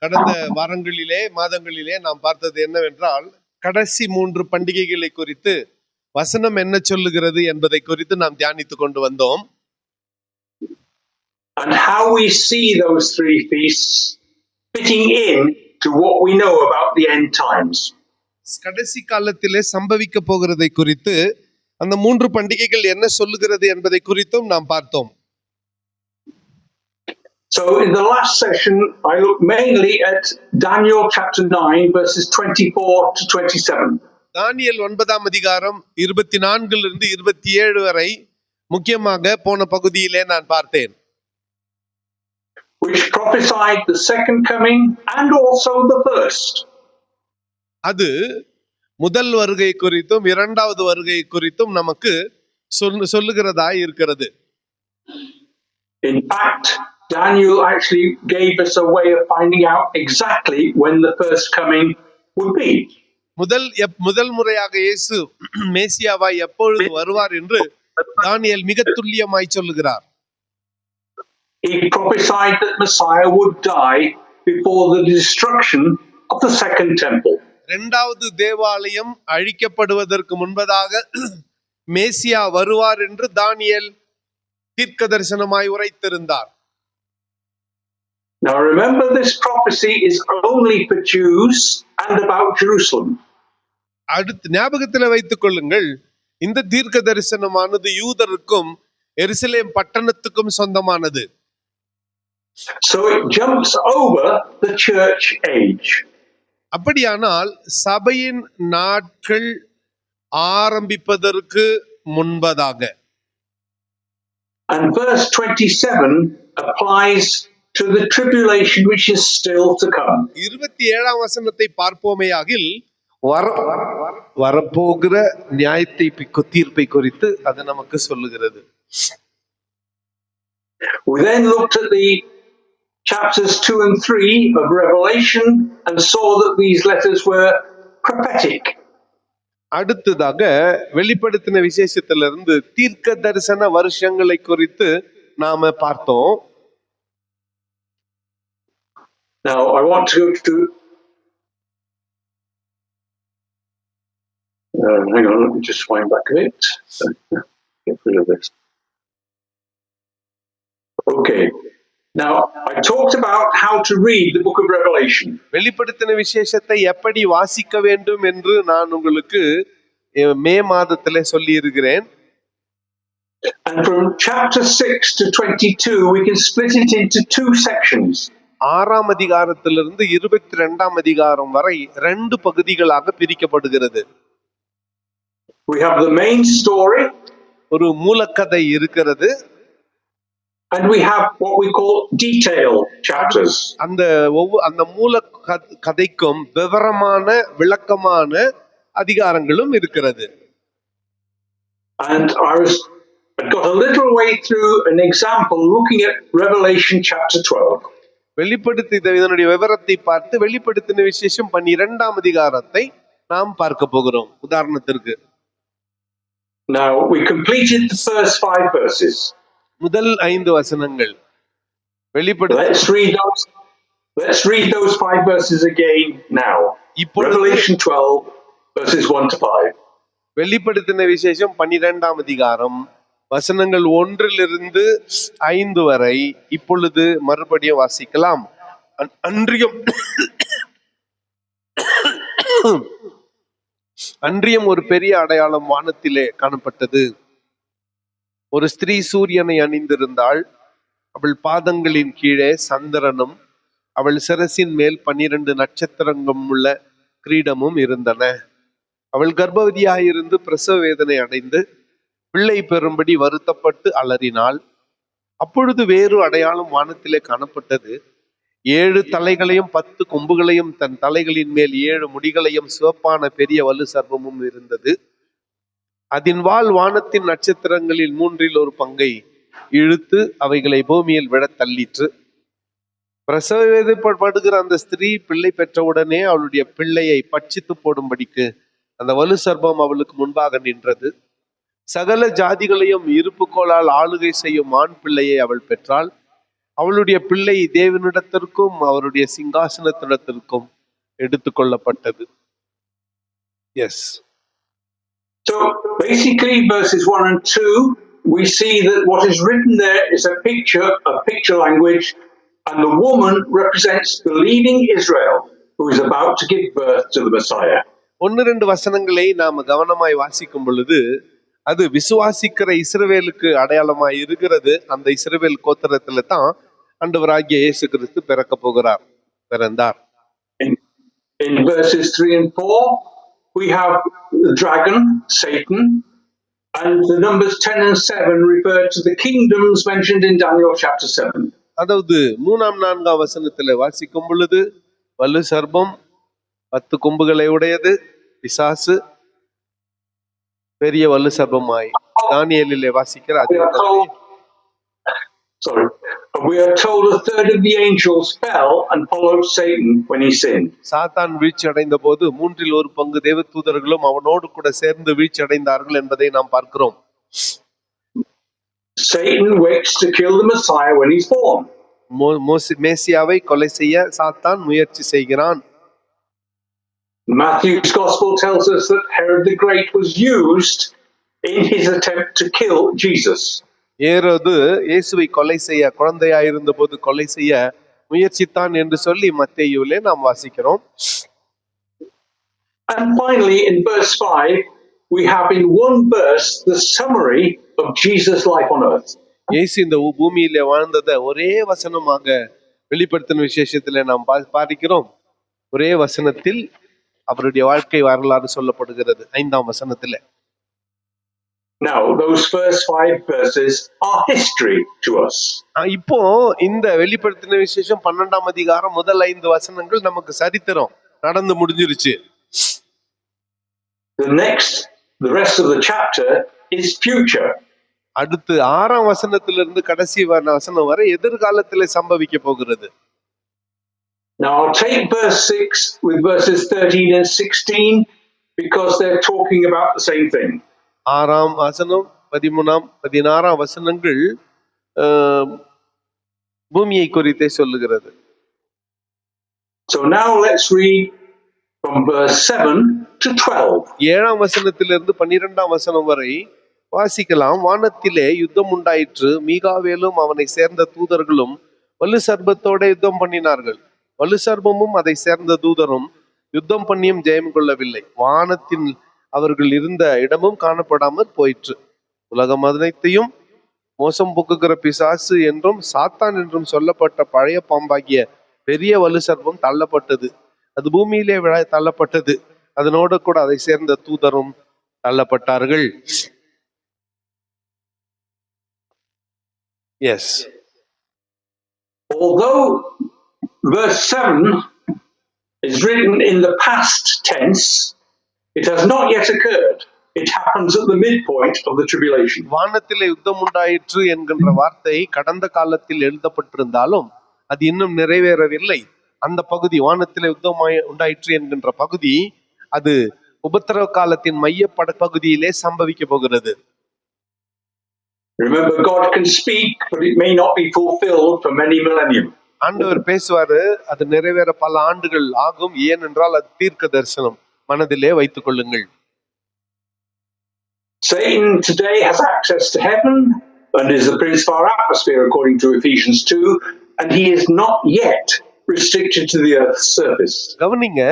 கடந்த வாரங்களிலே மாதங்களிலே நாம் பார்த்தது என்னவென்றால், கடைசி 3 பண்டிகைகளை குறித்து வசனம் என்ன சொல்லுகிறது என்பதை குறித்து நாம் தியானித்துக் கொண்டு வந்தோம். And how we see those 3 feasts fitting in to what we know about the end times. கடைசி காலத்திலே சம்பவிக்க போகிறதை குறித்து அந்த 3 பண்டிகைகள் என்ன சொல்லுகிறது என்பதை குறித்தும் நாம் பார்த்தோம். So in the last session, I looked mainly at Daniel chapter 9, verses 24 to 27. தானியேல் 9ஆம் அதிகாரம் 24 27 வரை முக்கியமாக போன பகுதியிலே நான் பார்த்தேன். Which prophesied the second coming and also the first. அது முதல் வருகை குறித்தும் இரண்டாவது வருகை குறித்தும் நமக்கு சொல்லுகிறதா இருக்கிறது. In fact, Daniel actually gave us a way of finding out exactly when the first coming would be. முதல் முறையாக இயேசு மேசியாவாய் எப்பொழுது வருவார் என்று தானியேல் மிக துல்லியமாய் சொல்லுகிறார். He prophesied that Messiah would die before the destruction of the second temple. இரண்டாவது தேவாலயம் அழிக்கப்படுவதற்கு முன்பதாக மேசியா வருவார் என்று தானியேல் தீர்க்கதரிசனமாய் உரைத்திருந்தார். Now remember, this prophecy is only for Jews and about Jerusalem. அடுத்து ஞாபகத்தில் வைத்துக் கொள்ளுங்கள், இந்த தீர்க்க தரிசனமானது யூதருக்கும் எருசலேம் பட்டணத்துக்கும் சொந்தமானது. So it jumps over the church age. அப்படியானால் சபையின் நாட்கள் ஆரம்பிப்பதற்கு முன்பதாக. And verse 27 applies to the tribulation which is still to come. 27ஆம் வசனத்தை பார்ப்போமேயாகில் வரப்போகிற நியாயத்தை தீர்ப்பை குறித்து அது நமக்கு சொல்லுகிறது. We then looked at the chapters 2 and 3 of Revelation and saw that these letters were prophetic. அடுத்ததாக வெளிப்படுத்தின விசேஷத்திலிருந்து தீர்க்க தரிசன வருஷங்களை குறித்து நாம பார்த்தோம். Now I want to go to hang on, let me just wind back a bit. Get rid of this. Okay. Now I talked about how to read the book of Revelation. வெளிப்படுத்தின விசேஷத்தை எப்படி வாசிக்க வேண்டும் என்று நான் உங்களுக்கு மே மாதத்திலே சொல்லி இருக்கிறேன். And from chapter 6 to 22 we can split it into 2 sections. 6ஆம் அதிகாரத்திலிருந்து 22ஆம் அதிகாரம் வரை 2 பகுதிகளாக பிரிக்கப்படுகிறது. We have the main story. ஒரு மூலக்கதை இருக்கிறது. And we have what we call detail chapters. அந்த மூல கதைக்கும் விவரமான விளக்கமான அதிகாரங்களும் இருக்கிறது. And I got a little way through an example looking at Revelation chapter 12. இதனுடைய விவரத்தை பார்த்து வெளிப்படுத்தின விசேஷம் 12ஆம் அதிகாரத்தை நாம் பார்க்க போகிறோம். உதாரணத்திற்கு Now we completed the first 5 verses. முதல் 5 வசனங்கள் Let's read those 5 verses again now. Revelation 12 verses 1 to 5. வெளிப்படுத்தின விசேஷம் 12ஆம் அதிகாரம் வசனங்கள் 1 to 5 வரை இப்பொழுது மறுபடியும் வாசிக்கலாம். அன்றியும் ஒரு பெரிய அடையாளம் வானத்திலே காணப்பட்டது. ஒரு ஸ்திரீ சூரியனை அணிந்திருந்தாள். அவள் பாதங்களின் கீழே சந்திரனும் அவள் சிரசின் மேல் 12 நட்சத்திரங்களும் உள்ள கிரீடமும் இருந்தன. அவள் கர்ப்பவதியாயிருந்து பிரசவ வேதனை அடைந்து பிள்ளை பெறும்படி வருத்தப்பட்டு அலறினாள். அப்பொழுது வேறு அடையாளம் வானத்திலே காணப்பட்டது. 7 தலைகளையும் 10 கொம்புகளையும் தன் தலைகளின் மேல் 7 முடிகளையும் சிவப்பான பெரிய வலு சர்ப்பமும் இருந்தது. அதன் வால் வானத்தின் நட்சத்திரங்களில் 3 ஒரு பங்கை இழுத்து அவைகளை பூமியில் விட தள்ளிற்று. பிரசவ வேதனைப்படுகிற அந்த ஸ்திரீ பிள்ளை பெற்றவுடனே அவளுடைய பிள்ளையை பட்சித்து போடும்படிக்கு அந்த வலு சர்ப்பம் அவளுக்கு முன்பாக நின்றது. சகல ஜாதிகளையும் இருப்புக்கோளால் ஆளுகை செய்யும் ஆண் பிள்ளையை அவள் பெற்றாள். அவளுடைய பிள்ளை தேவனிடத்திற்கும் அவருடைய சிங்காசனத்திடத்திற்கும் எடுத்துக்கொள்ளப்பட்டது. S. So basically verses 1 and 2, we see that what is written there is a picture language, and the woman represents believing Israel, who is about to give birth to the Messiah. 1-2 வசனங்களை நாம கவனமாய் வாசிக்கும் பொழுது அது விசுவாசிக்கிற இஸ்ரவேலுக்கு அடையாளமாய் இருக்கிறது. அந்த இஸ்ரவேல் கோத்திரத்துல தான் ஆண்டவராகிய இயேசு கிறிஸ்து பிறந்தார். In verses 3 and 4, we have the dragon, Satan, and the numbers 10 and 7 refer to the kingdoms mentioned in Daniel chapter 7. அதாவது 3-4 வசனத்துல வாசிக்கும் பொழுது வலு சர்ப்பம் 10 கொம்புகளை உடையது, பிசாசு பெரிய வலு சர்ப்பமாய் தானியேலிலே வாசிக்கிற அதே We are told a third of the angels fell and followed Satan when he sinned. சாத்தான் வீழ்ச்சி அடைந்த போது 1/3 தேவதூதர்களும் அவனோடு கூட சேர்ந்து வீழ்ச்சி அடைந்தார்கள் என்பதை நாம் பார்க்கிறோம். Satan waits to kill the Messiah when he's born. மேசியாவை கொலை செய்ய சாத்தான் முயற்சி செய்கிறான். Matthew's gospel tells us that Herod the Great was used in his attempt to kill Jesus. ஏரோது இயேசுவை கொலை செய்ய குழந்தையாயிருந்த போது கொலை செய்ய முயற்சித்தான் என்று சொல்லி மத்தேயுவிலே நாம் வாசிக்கிறோம். And finally in verse 5 we have in one verse the summary of Jesus' life on earth. இயேசு இந்த பூமியிலே வாழ்ந்ததை ஒரே வசனமாக வெளிப்படுத்தின விசேஷத்திலே நாம் பார்க்கிறோம். ஒரே வசனத்தில் அவருடைய வாழ்க்கை வரலாறு சொல்லப்படுகிறது 5ஆம் வசனத்திலே. Now those first 5 verses are history to us. இப்போ இந்த வெளிப்படுத்தின விசேஷம் 12ஆம் அதிகாரம் முதல் 5 வசனங்கள் நமக்கு சரித்திரம், நடந்து முடிஞ்சிருச்சு. The rest of the chapter is future. அடுத்து 6ஆம் வசனத்திலிருந்து கடைசி வசனம் வரை எதிர்காலத்திலே சம்பவிக்க போகிறது. Now I'll take verse 6 with verses 13 and 16 because they're talking about the same thing. 6ஆம் வசனம் 13ஆம் 16ஆம் வசனங்கள் பூமியை குறித்தே சொல்லுகிறது. So now let's read from verse 7 to 12. 7ஆம் வசனத்திலிருந்து 12ஆம் வசனம் வரை வாசிக்கலாம். வானத்திலே யுத்தம் உண்டாயிற்று, மீகாவேலும் அவனை சேர்ந்த தூதர்களும் வலு சர்ப்பத்தோட யுத்தம் பண்ணினார்கள். வலு சர்ப்பமும் அதை சேர்ந்த தூதரும் யுத்தம் பண்ணியும் ஜெயம் கொள்ளவில்லை. வானத்தின் அவர்கள் இருந்த இடமும் காணப்படாமல் போயிற்று. உலகம் அனைத்தையும் மோசம் போக்குகிற பிசாசு என்றும் சாத்தான் என்றும் சொல்லப்பட்ட பழைய பாம்பாகிய பெரிய வலு சர்ப்பம் தள்ளப்பட்டது. அது பூமியிலே தள்ளப்பட்டது. அதனோடு கூட அதை சேர்ந்த தூதரும் தள்ளப்பட்டார்கள். Yes. Although verse 7 is written in the past tense, it has not yet occurred. It happens at the midpoint of the tribulation. வானத்திலே யுத்தம் உண்டாயிற்று என்கின்ற வார்த்தை கடந்த காலத்தில் எழுதப்பட்டிருந்தாலும் அது இன்னும் நிறைவேறவில்லை. அந்த பகுதி வானத்திலே யுத்தம் உண்டாயிற்று என்கின்ற பகுதி அது உபத்திரவ காலத்தின் மைய பகுதியிலே சம்பவிக்க போகிறது. Remember, God can speak, but it may not be fulfilled for many millennium. ஆண்டவர் பேசுவாரு, அது நிறைவேற பல ஆண்டுகள் ஆகும். ஏனென்றால் அது தீர்க்க தரிசனம். மனதிலே வைத்துக் கொள்ளுங்கள். Satan today has access to heaven and is the prince of our atmosphere according to Ephesians 2, and he is not yet restricted to the earth's surface. கவனிங்க,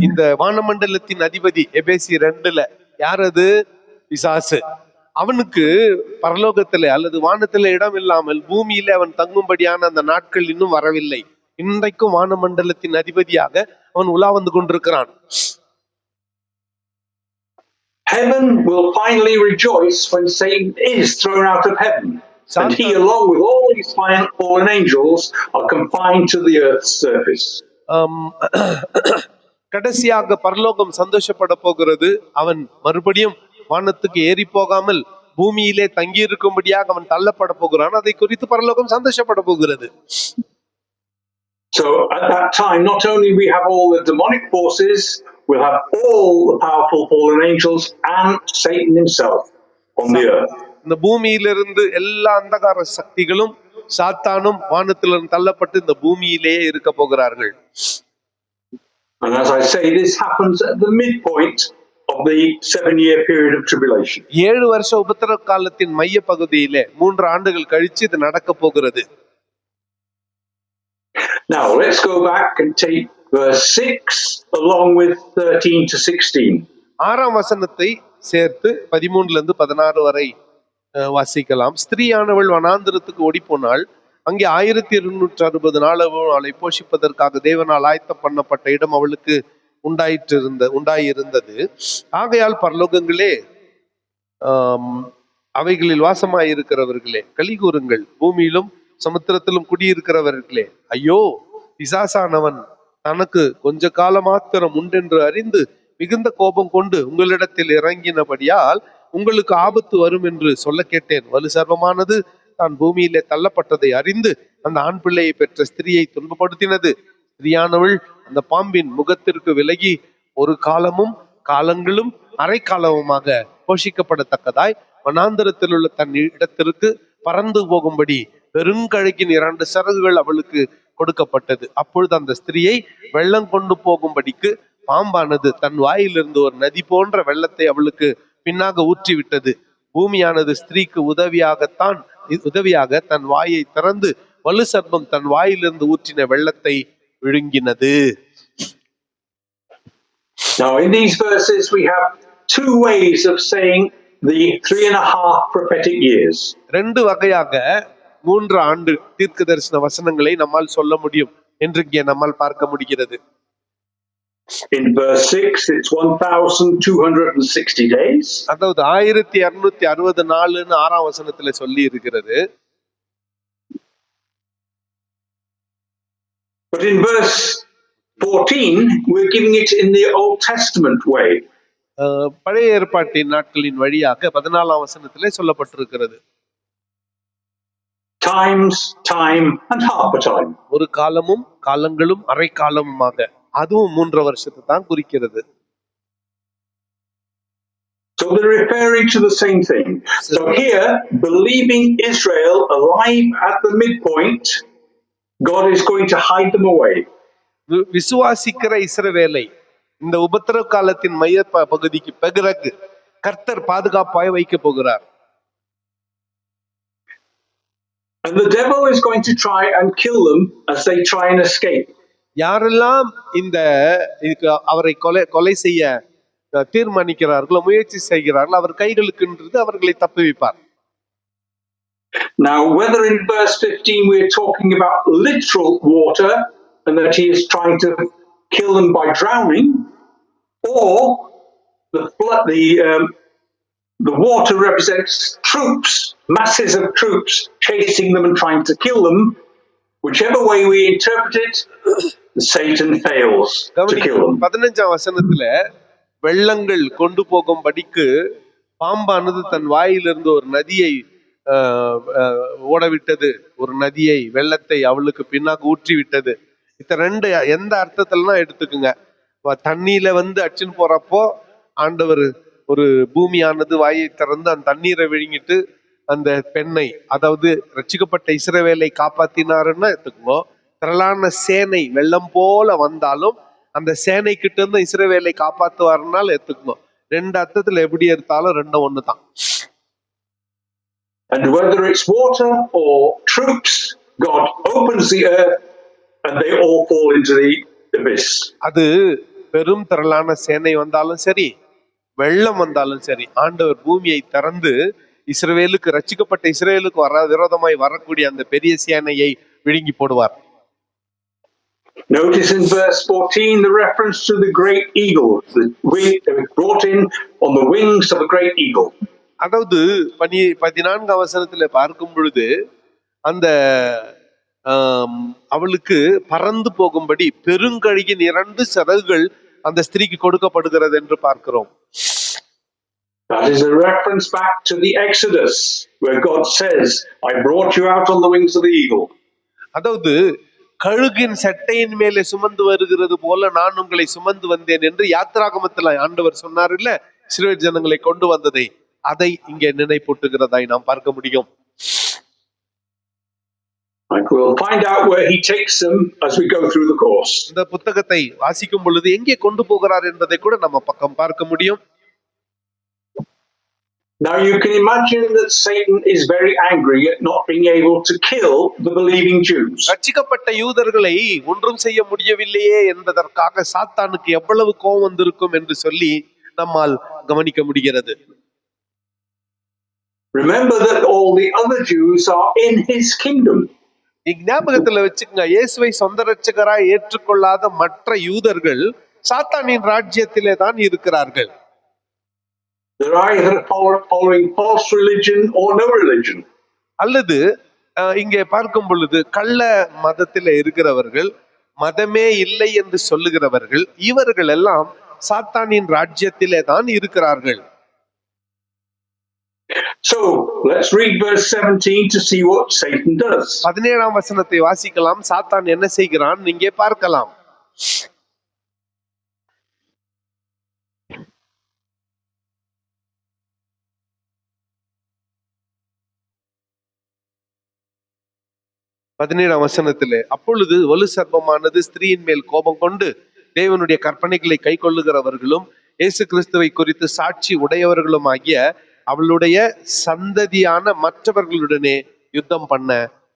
இந்த வானமண்டலத்தின் அதிபதி எபேசியர் 2 யார்? அது பிசாசு. அவனுக்கு பரலோகத்திலே அல்லது வானத்திலே இடம் இல்லாமல் பூமியிலே அவன் தங்கும்படியான அந்த நாட்கள் இன்னும் வரவில்லை. இன்றைக்கும் வானமண்டலத்தின் அதிபதியாக அவன் உலா வந்து கொண்டிருக்கிறான். Heaven will finally rejoice when Satan is thrown out of heaven, and he along with all his fallen angels are confined to the earth's surface. கடைசியாக பரலோகம் சந்தோஷப்பட போகிறது. அவன் மறுபடியும் வானத்துக்கு ஏறி போகாமல் பூமியிலே தங்கி இருக்கும்படியாக அவன் தள்ளப்பட போகிறான். அதை குறித்து பரலோகம் சந்தோஷப்பட போகிறது. So at that time, not only we have all the demonic forces, we'll have all the powerful fallen angels and Satan himself on the earth. இந்த பூமியிலிருந்து எல்லா அந்தகார சக்திகளும் சாத்தானும் வானத்திலிருந்து தள்ளப்பட்டு இந்த பூமியிலேயே இருக்க போகிறார்கள். And as I say, this happens at the midpoint of the 7-year period of tribulation. 7 வருஷ உபத்திரவ காலத்தின் மைய பகுதியிலே 3 ஆண்டுகள் கழிச்சு இது நடக்க போகிறது. Now let's go back and take verse 6 along with 13 to 16. 6ஆம் வசனத்தை சேர்த்து 13 லிருந்து 16 வரை வாசிக்கலாம். ஸ்திரீயானவள் வனாந்திரத்துக்கு ஓடி போனாள். அங்கே 1260 நாள் அவளை போஷிப்பதற்காக தேவனால் ஆயத்தம் பண்ணப்பட்ட இடம் அவளுக்கு உண்டாயிருந்தது. ஆகையால் பரலோகங்களே, அவைகளில் வாசமாயிருக்கிறவர்களே, களி கூறுங்கள். பூமியிலும் சமுத்திரத்திலும் குடியிருக்கிறவர்களே, ஐயோ, பிசாசானவன் தனக்கு கொஞ்ச கால மாத்திரம் உண்டென்று அறிந்து மிகுந்த கோபம் கொண்டு உங்களிடத்தில் இறங்கினபடியால் உங்களுக்கு ஆபத்து வரும் என்று சொல்ல கேட்டேன். வலு சர்வமானது தான் பூமியிலே தள்ளப்பட்டதை அறிந்து அந்த ஆண் பிள்ளையை பெற்ற ஸ்திரியை துன்பப்படுத்தினது. ஸ்திரியானவள் அந்த பாம்பின் முகத்திற்கு விலகி ஒரு காலமும் காலங்களும் அரை காலமுமாக போஷிக்கப்படத்தக்கதாய் வனாந்தரத்தில் உள்ள தன் இடத்திற்கு பறந்து போகும்படி பெருங்கழுகின் 2 சிறகுகள் அவளுக்கு கொடுக்கப்பட்டது. அப்பொழுது அந்த ஸ்திரியை வெள்ளம் கொண்டு போகும்படிக்கு பாம்பானது தன் வாயிலிருந்து ஒரு நதி போன்ற வெள்ளத்தை அவளுக்கு பின்னாக ஊற்றிவிட்டது. பூமியானது ஸ்திரீக்கு உதவியாக தன் வாயை திறந்து வலு சர்ப்பம் தன் வாயிலிருந்து ஊற்றின வெள்ளத்தை விழுங்கினது. Now in these verses we have 2 ways of saying the 3.5 prophetic years. 2 வகையாக 3 ஆண்டு தீர்க்க தரிசன வசனங்களை நம்மால் சொல்ல முடியும் என்று இங்கே நம்மால் பார்க்க முடிகிறது. In verse 6 it's 1260 days. அதாவது 1260 நாள்னு 6ஆம் வசனத்துல சொல்லி இருக்கிறது. But in verse 14 we're giving it in the Old Testament way. பழைய ஏற்பாட்டின் நாட்களின் வழியாக 14ஆம் வசனத்திலே சொல்லப்பட்டிருக்கிறது. Times, time and half a time. ஒரு காலமும் காலங்களும் அரை காலமுமாக, அதுவும் 3 வருஷத்தை தான் குறிக்கிறது. So they're referring to the same thing. So here, believing Israel alive at the midpoint, God is going to hide them away. விசுவாசிக்கிற இஸ்ரவேலை இந்த உபத்திரவ காலத்தின் மைய பகுதிக்கு பிறகு கர்த்தர் பாதுகாப்பாய் வைக்க போகிறார். And the devil is going to try and kill them as they try and escape. யாரெல்லாம் இந்த அவரை கொலை செய்ய தீர்மானிக்கிறார்களோ, முயற்சி செய்கிறார்கள், அவர் கைகளுக்கு அவர்களை தப்புவிப்பார். Now whether in verse 15 we are talking about literal water and that he is trying to kill them by drowning, or the water represents troops, masses of troops chasing them and trying to kill them, whichever way we interpret it, Satan fails to kill them. 15ஆம் வசனத்துல வெள்ளங்கள் கொண்டு போகும்படிக்கு பாம்பானது தன் வாயிலிருந்து ஒரு நதியை ஓடவிட்டது, ஒரு நதியை வெள்ளத்தை அவளுக்கு பின்னாக ஊற்றி விட்டது. இந்த 2 எந்த அர்த்தத்தில்னா எடுத்துக்குங்க. தண்ணியில அடிச்சுன்னு போறப்போ ஆண்டவர் ஒரு பூமியானது வாயை திறந்து அந்த தண்ணீரை விழுங்கிட்டு அந்த பெண்ணை, அதாவது ரட்சிக்கப்பட்ட இஸ்ரவேலை காப்பாத்தினாருன்னா எடுத்துக்கோ. திரளான சேனை வெள்ளம் போல வந்தாலும் அந்த சேனை கிட்ட இருந்து இஸ்ரவேலை காப்பாத்துவாருனால எடுத்துக்கணும். 2 அர்த்தத்துல எப்படி எடுத்தாலும் 2 ஒண்ணு தான். And whether it's water or troops, God opens the earth and they all fall into the abyss. அது பெரும் திரளான சேனை வந்தாலும் சரி, வெள்ளம் வந்தாலும் சரி, ஆண்டவர் பூமியை திறந்து இஸ்ரவேலுக்கு, ரட்சிக்கப்பட்ட இஸ்ரவேலுக்கு விரோதமாய் வரக்கூடிய அந்த பெரிய சேனையை விழுங்கி போடுவார். Notice in verse 14 the reference to the great eagle, brought in on the wings of a great eagle. அதாவது 14ஆம் வசனத்துல பார்க்கும் பொழுது அந்த அவளுக்கு பறந்து போகும்படி பெருங்கழுகின் 2 சிறகுகள் அந்த ஸ்திரீக்கு கொடுக்கப்படுகிறது என்று பார்க்கிறோம். That is a reference back to the Exodus where God says, I brought you out on the wings of the eagle. அதாவது கழுகின் சட்டையின் மேலே சுமந்து வருகிறது போல நான் உங்களை சுமந்து வந்தேன் என்று யாத்திராகமத்துல ஆண்டவர் சொன்னார் இல்ல, இஸ்ரவேல் ஜனங்களை கொண்டு வந்ததை, அதை இங்கே நினைப்பூட்டுகிறதாய் நாம் பார்க்க முடியும். And we'll find out where he takes them as we go through the course. இந்த புத்தகத்தை வாசிக்கும் பொழுது எங்கே கொண்டு போகிறார் என்பதை கூட நம்ம பக்கம் பார்க்க முடியும். Now you can imagine that Satan is very angry at not being able to kill the believing Jews. ரட்சிக்கப்பட்ட யூதர்களை ஒன்றும் செய்ய முடியவில்லையே என்பதற்காக சாத்தானுக்கு எவ்வளவு கோபம் வந்திருக்கும் என்று சொல்லி நம்மால் கவனிக்க முடிகிறது. Remember that all the other Jews are in his kingdom. ஞாபகத்துல வச்சுக்கோங்க, இயேசுவை சொந்த ரட்சகராய் ஏற்றுக்கொள்ளாத மற்ற யூதர்கள் சாத்தானின் ராஜ்யத்திலே தான் இருக்கிறார்கள். They're either following false religion or no religion. அல்லது இங்கே பார்க்கும் பொழுது கள்ள மதத்திலே இருக்கிறவர்கள், மதமே இல்லை என்று சொல்லுகிறவர்கள், இவர்கள் எல்லாம் சாத்தானின் ராஜ்யத்திலே தான் இருக்கிறார்கள். So let's read verse 17 to see what Satan does. 17ஆம் வசனத்தை வாசிக்கலாம். சாத்தான் என்ன செய்கிறான் இங்கே பார்க்கலாம். பதினேழாம் வசனத்திலே, அப்பொழுது வலு சர்ப்பமானது ஸ்திரீயின் மேல் கோபம் கொண்டு தேவனுடைய கற்பனைகளை கை கொள்ளுகிறவர்களும் இயேசு கிறிஸ்துவை குறித்து சாட்சி உடையவர்களும் ஆகிய அவளுடைய சந்ததியான மற்றவர்களுடனே யுத்தம் பண்ண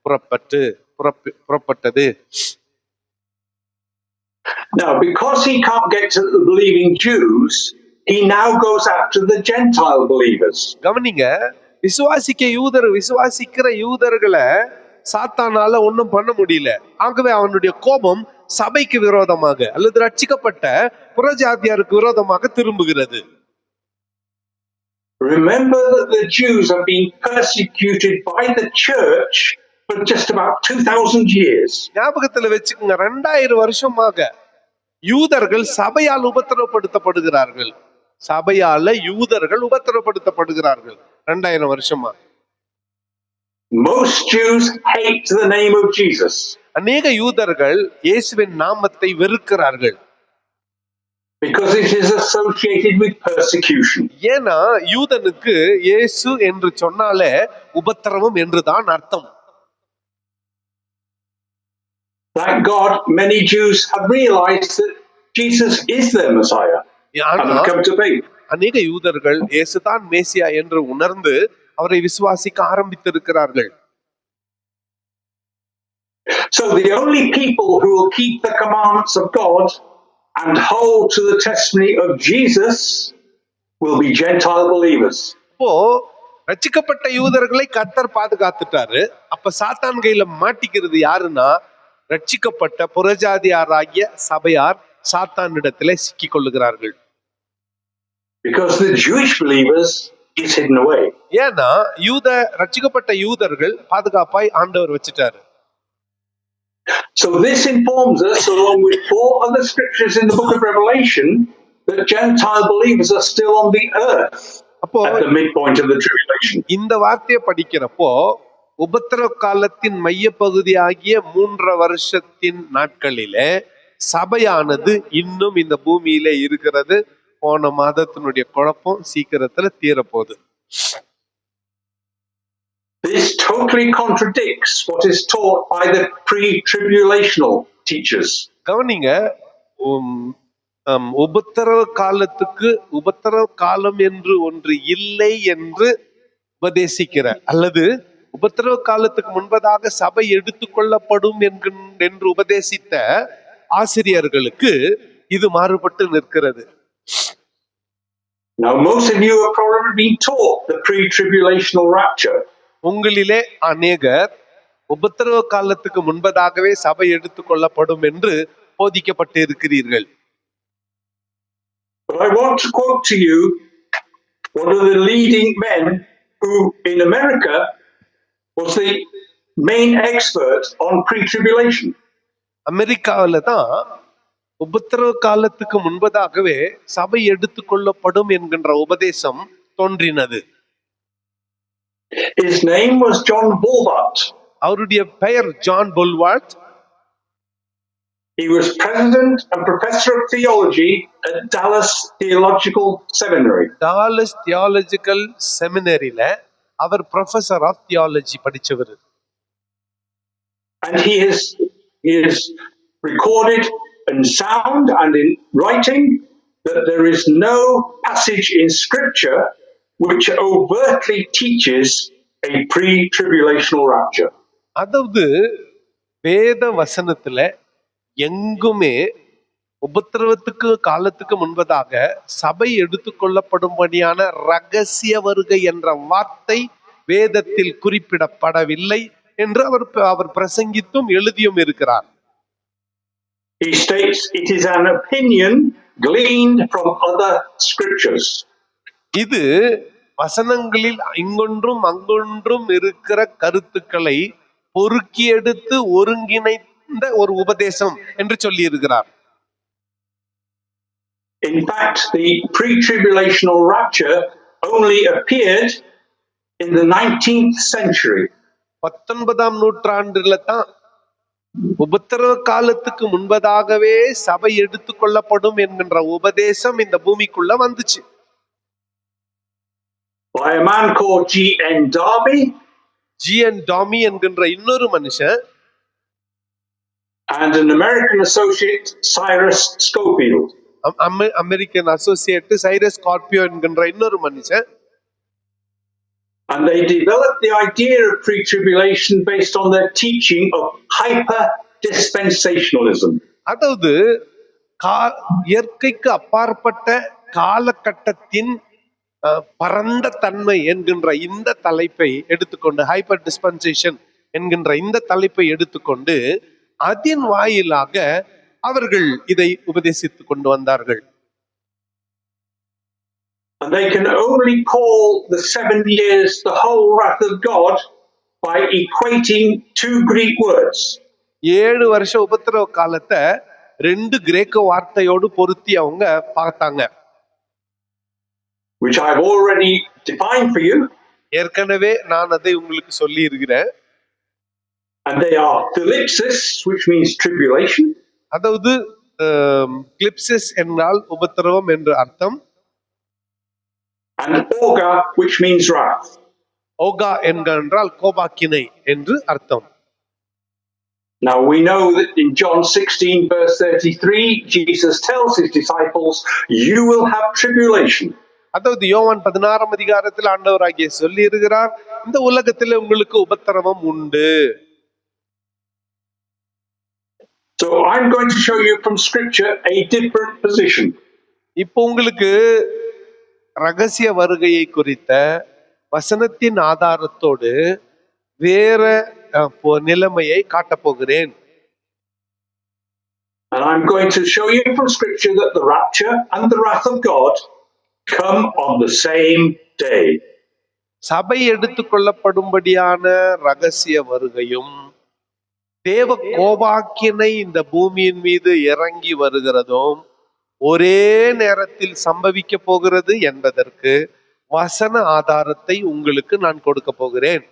புறப்பட்டது. Now, because he can't get to the believing Jews, he now goes after the Gentile believers. கவனிங்க, விசுவாசிக்கிற யூதர்களை சாத்தானால ஒன்னும் பண்ண முடியல. ஆகவே அவனுடைய கோபம் சபைக்கு விரோதமாக அல்லது ரட்சிக்கப்பட்ட புறஜாதியாருக்கு விரோதமாக திரும்புகிறது. Remember that the Jews have been persecuted by the church for just about 2000 years. ஞாபகத்துல வச்சுக்கோங்க, 2000 வருஷமாக யூதர்கள் சபையால் உபத்திரவப்படுத்தப்படுகிறார்கள். சபையால யூதர்கள் உபத்திரவப்படுத்தப்படுகிறார்கள் 2000 வருஷமா. Most Jews hate the name of Jesus. அநேக யூதர்கள் இயேசுவின் நாமத்தை வெறுக்கிறார்கள். Because it is associated with persecution. ஏன்னா யூதனுக்கு இயேசு என்று சொன்னாலே உபத்திரவம் என்றுதான் அர்த்தம். Thank God, many Jews have realized that Jesus is their Messiah and have come to faith. அநேக யூதர்கள் இயேசுதான் மேசியா என்று உணர்ந்து அவரை விசுவாசிக்க ஆரம்பித்திருக்கிறார்கள். So the only people who will keep the commandments of God and hold to the testimony of Jesus will be Gentile believers. இப்போ ரட்சிக்கப்பட்ட யூதர்களை கர்த்தர் பாதுகாத்துட்டாரு. அப்ப சாத்தான் கையில மாட்டிக்கிறது யாருன்னா ரட்சிக்கப்பட்ட புறஜாதியாராகிய சபையார் சாத்தானிடத்திலே சிக்கிக் கொள்ளுகிறார்கள். Because the Jewish believers is hidden away. ஏன்னா ரட்சிக்கப்பட்ட யூதர்கள் பாதுகாப்பாய் ஆண்டவர் வச்சிட்டாரு. So this informs us, along with 4 other scriptures in the book of Revelation, that Gentile believers are still on the earth at the midpoint of the tribulation. இந்த வார்த்தையை படிக்கிறப்போ உபத்திரவ காலத்தின் மைய பகுதியாகிய 3 வருஷத்தின் நாட்களிலே சபையானது இன்னும் இந்த பூமியிலே இருக்கிறது. போன மாதத்தினுடைய குழப்பம் சீக்கிரத்துல தீரப்போகுது. This totally contradicts what is taught by the pre-tribulational teachers. கவனிங்க, உபத்திரவ காலம் என்று ஒன்று இல்லை என்று உபதேசிக்கிற அல்லது உபத்திரவ காலத்துக்கு முன்பதாக சபை எடுத்துக்கொள்ளப்படும் என்று உபதேசித்த ஆசிரியர்களுக்கு இது மாறுபட்டு நிற்கிறது. Now most of you have probably been taught the pre-tribulational rapture. உங்களிலே அநேகர் உபத்திரவ காலத்துக்கு முன்பதாகவே சபை எடுத்துக்கொள்ளப்படும் என்று போதிக்கப்பட்டு இருக்கிறீர்கள். But I want to quote to you one of the leading men who in America was the main expert on pre-tribulation. அமெரிக்காவில தான் உபத்திரவ காலத்துக்கு முன்பதாகவே சபை எடுத்துக்கொள்ளப்படும் என்கின்ற உபதேசம் தோன்றினது. His name was John Bolvart. அவருடைய பெயர் John பொல்வார்ட். He was president and professor of theology at Dallas Theological Seminary. Dallas theological செமினரியில அவர் ப்ரொஃபசர் ஆஃப் தியாலஜி படிச்சவர். And he is recorded in sound and in writing that there is no passage in Scripture which overtly teaches a pre-tribulational rapture. அதாவது வேத வசனத்துல எங்குமே உபத்திரவத்துக்கு காலத்துக்கு முன்பதாக சபை எடுத்துக்கொள்ளப்படும்படியான ரகசிய வருகை என்ற வார்த்தை வேதத்தில் குறிப்பிடப்படவில்லை என்று அவர் பிரசங்கித்தும் எழுதியும் இருக்கிறார். He states it is an opinion gleaned from other scriptures. இது வசனங்களில் இங்கொன்றும் அங்கொன்றும் இருக்கிற கருத்துக்களை பொறுக்கி எடுத்து ஒருங்கிணைந்த ஒரு உபதேசம் என்று சொல்லி இருக்கிறார். In fact, the pre-tribulational rapture only appeared in the 19th century. 19ஆம் நூற்றாண்டுல தான் உபத்திரவ காலத்துக்கு முன்பதாகவே சபை எடுத்துக்கொள்ளப்படும் என்கின்ற உபதேசம் இந்த பூமிக்குள்ள வந்துச்சு. By a man called G.N. Darby. G.N. Darby என்கின்ற இன்னொரு மனுஷன். And an American associate, Cyrus Scofield. American associate Cyrus Scorpio என்கின்ற இன்னொரு மனுஷன். And they developed the idea of pre-tribulation based on their teaching of hyper-dispensationalism. அதாவது இயற்கைக்கு அப்பாற்பட்ட காலகட்டத்தின் பரந்த தன்மை என்கின்ற இந்த தலைப்பை எடுத்துக்கொண்டு, ஹைப்பர் டிஸ்பென்சேஷன் என்கின்ற இந்த தலைப்பை எடுத்துக்கொண்டு அதன் வாயிலாக அவர்கள் இதை உபதேசித்துக் கொண்டு வந்தார்கள். And they can only call the 7 years the whole wrath of God by equating 2 Greek words. 7 வருஷ உபத்திரவ காலத்தை 2 கிரேக்க வார்த்தையோடு பொருத்தி அவங்க பார்த்தாங்க. Which I've already defined for you. ஏற்கனவே நான் அதை உங்களுக்கு சொல்லி இருக்கிறேன். And they are thlipsis, which means tribulation. அதாவது கிளிப்சிஸ் என்றால் உபத்திரவம் என்று அர்த்தம். And oga, which means wrath. Okha என்றால் கோபாக்கினை என்று அர்த்தம். Now we know that in John 16 verse 33, Jesus tells his disciples, you will have tribulation. அதாவது யோவான் 16ஆம் அதிகாரத்தில் ஆண்டவராகிய சொல்லி இருக்கிறார், இந்த உலகத்தில் உங்களுக்கு உபத்திரவம் உண்டு. So I'm going to show you from scripture a different position. இப்போ உங்களுக்கு ரகசிய வருகையை குறித்த வசனத்தின் ஆதாரத்தோடு வேற நிலைமையை காட்டப் போகிறேன். And I'm going to show you from scripture that the rapture and the wrath of God come on the same day. சபை எடுத்துக்கொள்ளப்படும்படியான ரகசிய வருகையும் தேவ கோபாக்கினை இந்த பூமியின் மீது இறங்கி வருகிறதும் ஒரே நேரத்தில் சம்பவிக்க போகிறது என்பதற்கு வசன ஆதாரத்தை உங்களுக்கு நான் கொடுக்க போகிறேன்.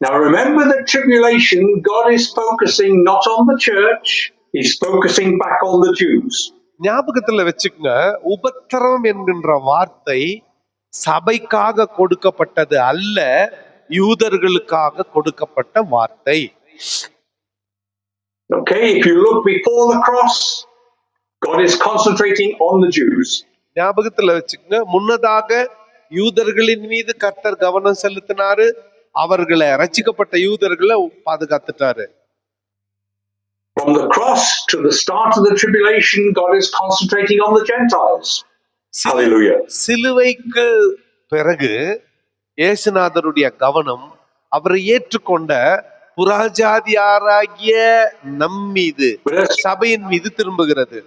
Now remember that tribulation, God is focusing not on the church, he's focusing back on the Jews. ஞாபகத்துல வச்சுக்கங்க, உபத்திரவம் என்கின்ற வார்த்தை சபைக்காக கொடுக்கப்பட்டது அல்ல, யூதர்களுக்காக கொடுக்கப்பட்ட வார்த்தை. Okay, if you look before the cross, God is concentrating on the Jews. ஞாபகத்துல வச்சுக்கங்க, முன்னதாக யூதர்களின் மீது கர்த்தர் கவனம் செலுத்தினாரு, அவர்களை ரட்சிக்கப்பட்ட யூதர்களை பாதுகாத்துட்டாரு. From the cross to the start of the tribulation, God is concentrating on the Gentiles. Hallelujah. சிலுவைக்கு பிறகு இயேசுநாதருடைய கவனம் அவரை ஏற்றுக்கொண்ட புறஜாதியாராகிய நம் மீது, சபையின் மீது திரும்புகிறது.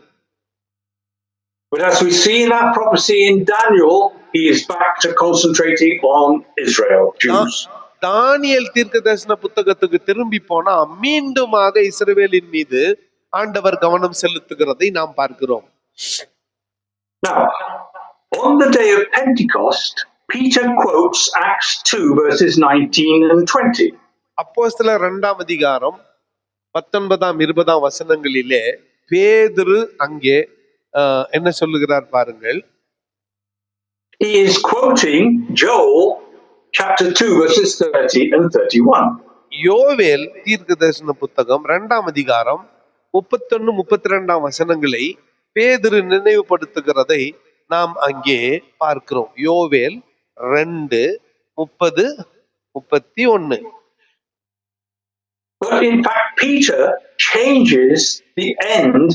But as we see in that prophecy in Daniel, he is back to concentrating on Israel, Jews. தானியேல் தீர்க்கதரிசன புத்தகத்துக்கு திரும்பி போனா மீண்டுமாக இஸ்ரவேலின் மீது ஆண்டவர் கவனம் செலுத்துகிறதை நாம் பார்க்கிறோம். Now, on the day of Pentecost, Peter quotes Acts 2 verses 19 and 20. அப்போஸ்தலர் 2ஆம் அதிகாரம் 19ஆம் 20ஆம் வசனங்களிலே பேதுரு அங்கே என்ன சொல்லுகிறார் பாருங்கள். He is quoting Joel chapter 2 verses 30 and 31. யோவேல் தீர்க்க தரிசன புத்தகம் 2ஆம் அதிகாரம் 31-32 வசனங்களை பேதுரு நினைவுபடுத்துகிறதை நாம் அங்கே பார்க்கிறோம். யோவேல் 2:30-31. But in fact, Peter changes the end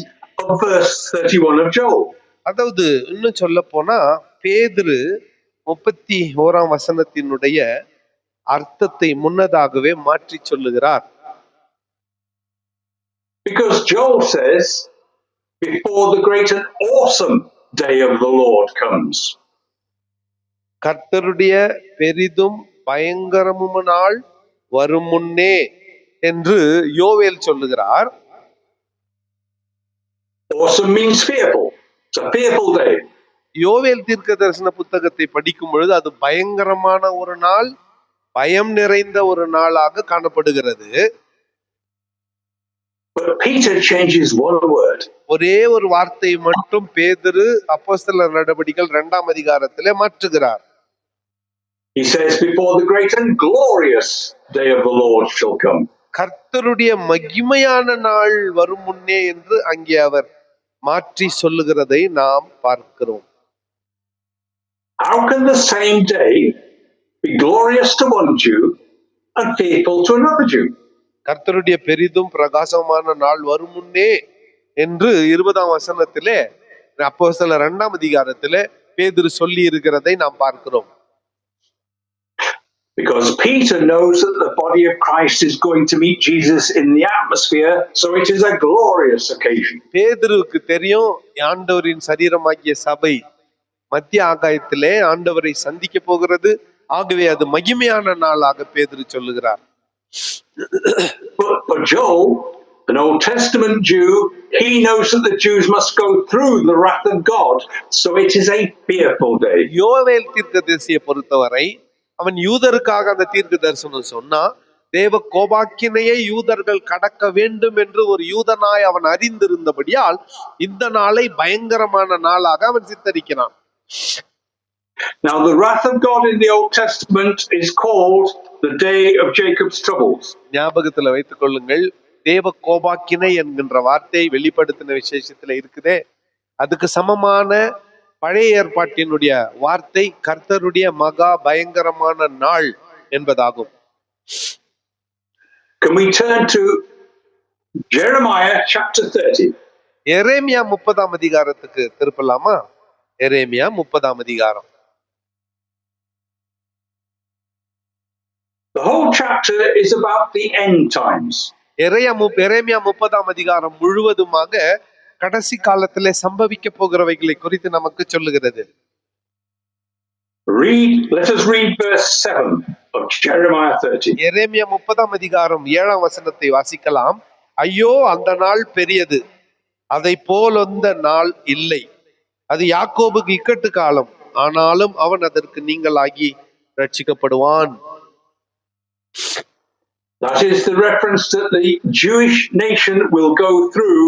of verse 31 of Joel. அதாவது இன்னும் சொல்ல போனா பேதுரு 31ஆம் வசனத்தினுடைய அர்த்தத்தை முன்னதாகவே மாற்றி சொல்லுகிறார். Because Joel says, before the great and awesome day of the Lord comes. கர்த்தருடைய பெரிதும் பயங்கரமும் நாள் வரும் முன்னே என்று யோவேல் சொல்லுகிறார். Awesome means fearful. It's a fearful day. யோவேல் தீர்க்க தரிசன புத்தகத்தை படிக்கும் பொழுது அது பயங்கரமான ஒரு நாள், பயம் நிறைந்த ஒரு நாளாக காணப்படுகிறது. But Peter changes one word. ஒரே ஒரு வார்த்தை மட்டும் பேதுரு அப்போஸ்தலர் நடபடிகள் 2ஆம் அதிகாரத்திலே மாற்றுகிறார். He says, before the great and glorious day of the Lord shall come. கர்த்தருடைய மகிமையான நாள் வரும் முன்னே என்று அங்கே அவர் மாற்றி சொல்லுகிறதை நாம் பார்க்கிறோம். How can the same day be glorious to one Jew and fearful to another Jew? கர்த்தருடைய பெரிதும் பிரகாசமான நாள் வரும் முன்னே என்று 20ஆம் வசனத்திலே அப்போஸ்தலர் 2ஆம் அதிகாரத்திலே பேதுரு சொல்லி இருக்கிறதை நாம் பார்க்கிறோம். Because Peter knows that the body of Christ is going to meet Jesus in the atmosphere, so it is a glorious occasion. பேதுருக்கு தெரியும் ஆண்டவரின் சரீரமாகிய சபை மத்திய ஆகாயத்திலே ஆண்டவரை சந்திக்க போகிறது, ஆகவே அது மகிமையான நாளாக பேதுரு சொல்லுகிறார். But Joel, an Old Testament Jew, he knows that the Jews must go through the wrath of God, so it is a fearful day. யோவேல் தீர்க்கதரிசியை பொறுத்தவரை அவன் யூதருக்காக அந்த தீர்க்க தரிசனம் சொன்னா, தேவ கோபாக்கினையை யூதர்கள் கடக்க வேண்டும் என்று ஒரு யூதனாய் அவன் அறிந்திருந்தபடியால் இந்த நாளை பயங்கரமான நாளாக அவன் சித்தரிக்கிறான். Now the wrath of God in the Old Testament is called the day of Jacob's troubles. ஞாபகத்துல வைத்துக் கொள்ளுங்கள், தேவ கோபாக்கினை என்கின்ற வார்த்தை வெளிப்படுத்தின விசேஷத்துல இருக்குதே, அதுக்கு சமமான பழைய ஏற்பாட்டினுடைய வார்த்தை கர்த்தருடைய மகா பயங்கரமான நாள் என்பதாகும். Can we turn to Jeremiah chapter 30? எரேமியா 30ஆம் அதிகாரத்துக்கு திருப்பலாமா? எரேமியா 30ஆம் அதிகாரம். The whole chapter is about the end times. எரேமியா 30ஆம் அதிகாரம் முழுவதுமாக கடைசி காலத்திலே சம்பவிக்க போகிறவைகளை குறித்து நமக்கு சொல்லுகிறது. Let us read verse 7 of Jeremiah 30. எரேமியா 30ஆம் அதிகாரம் 7ஆம் வசனத்தை வாசிக்கலாம். ஐயோ, அந்த நாள் பெரியது, அதை போலொந்த நாள் இல்லை. அது யாக்கோபுக்கு இக்கட்டு காலம், ஆனாலும் அவன் அதற்கு நீங்களாகி ரட்சிக்கப்படுவான். That is the reference that the Jewish nation will go through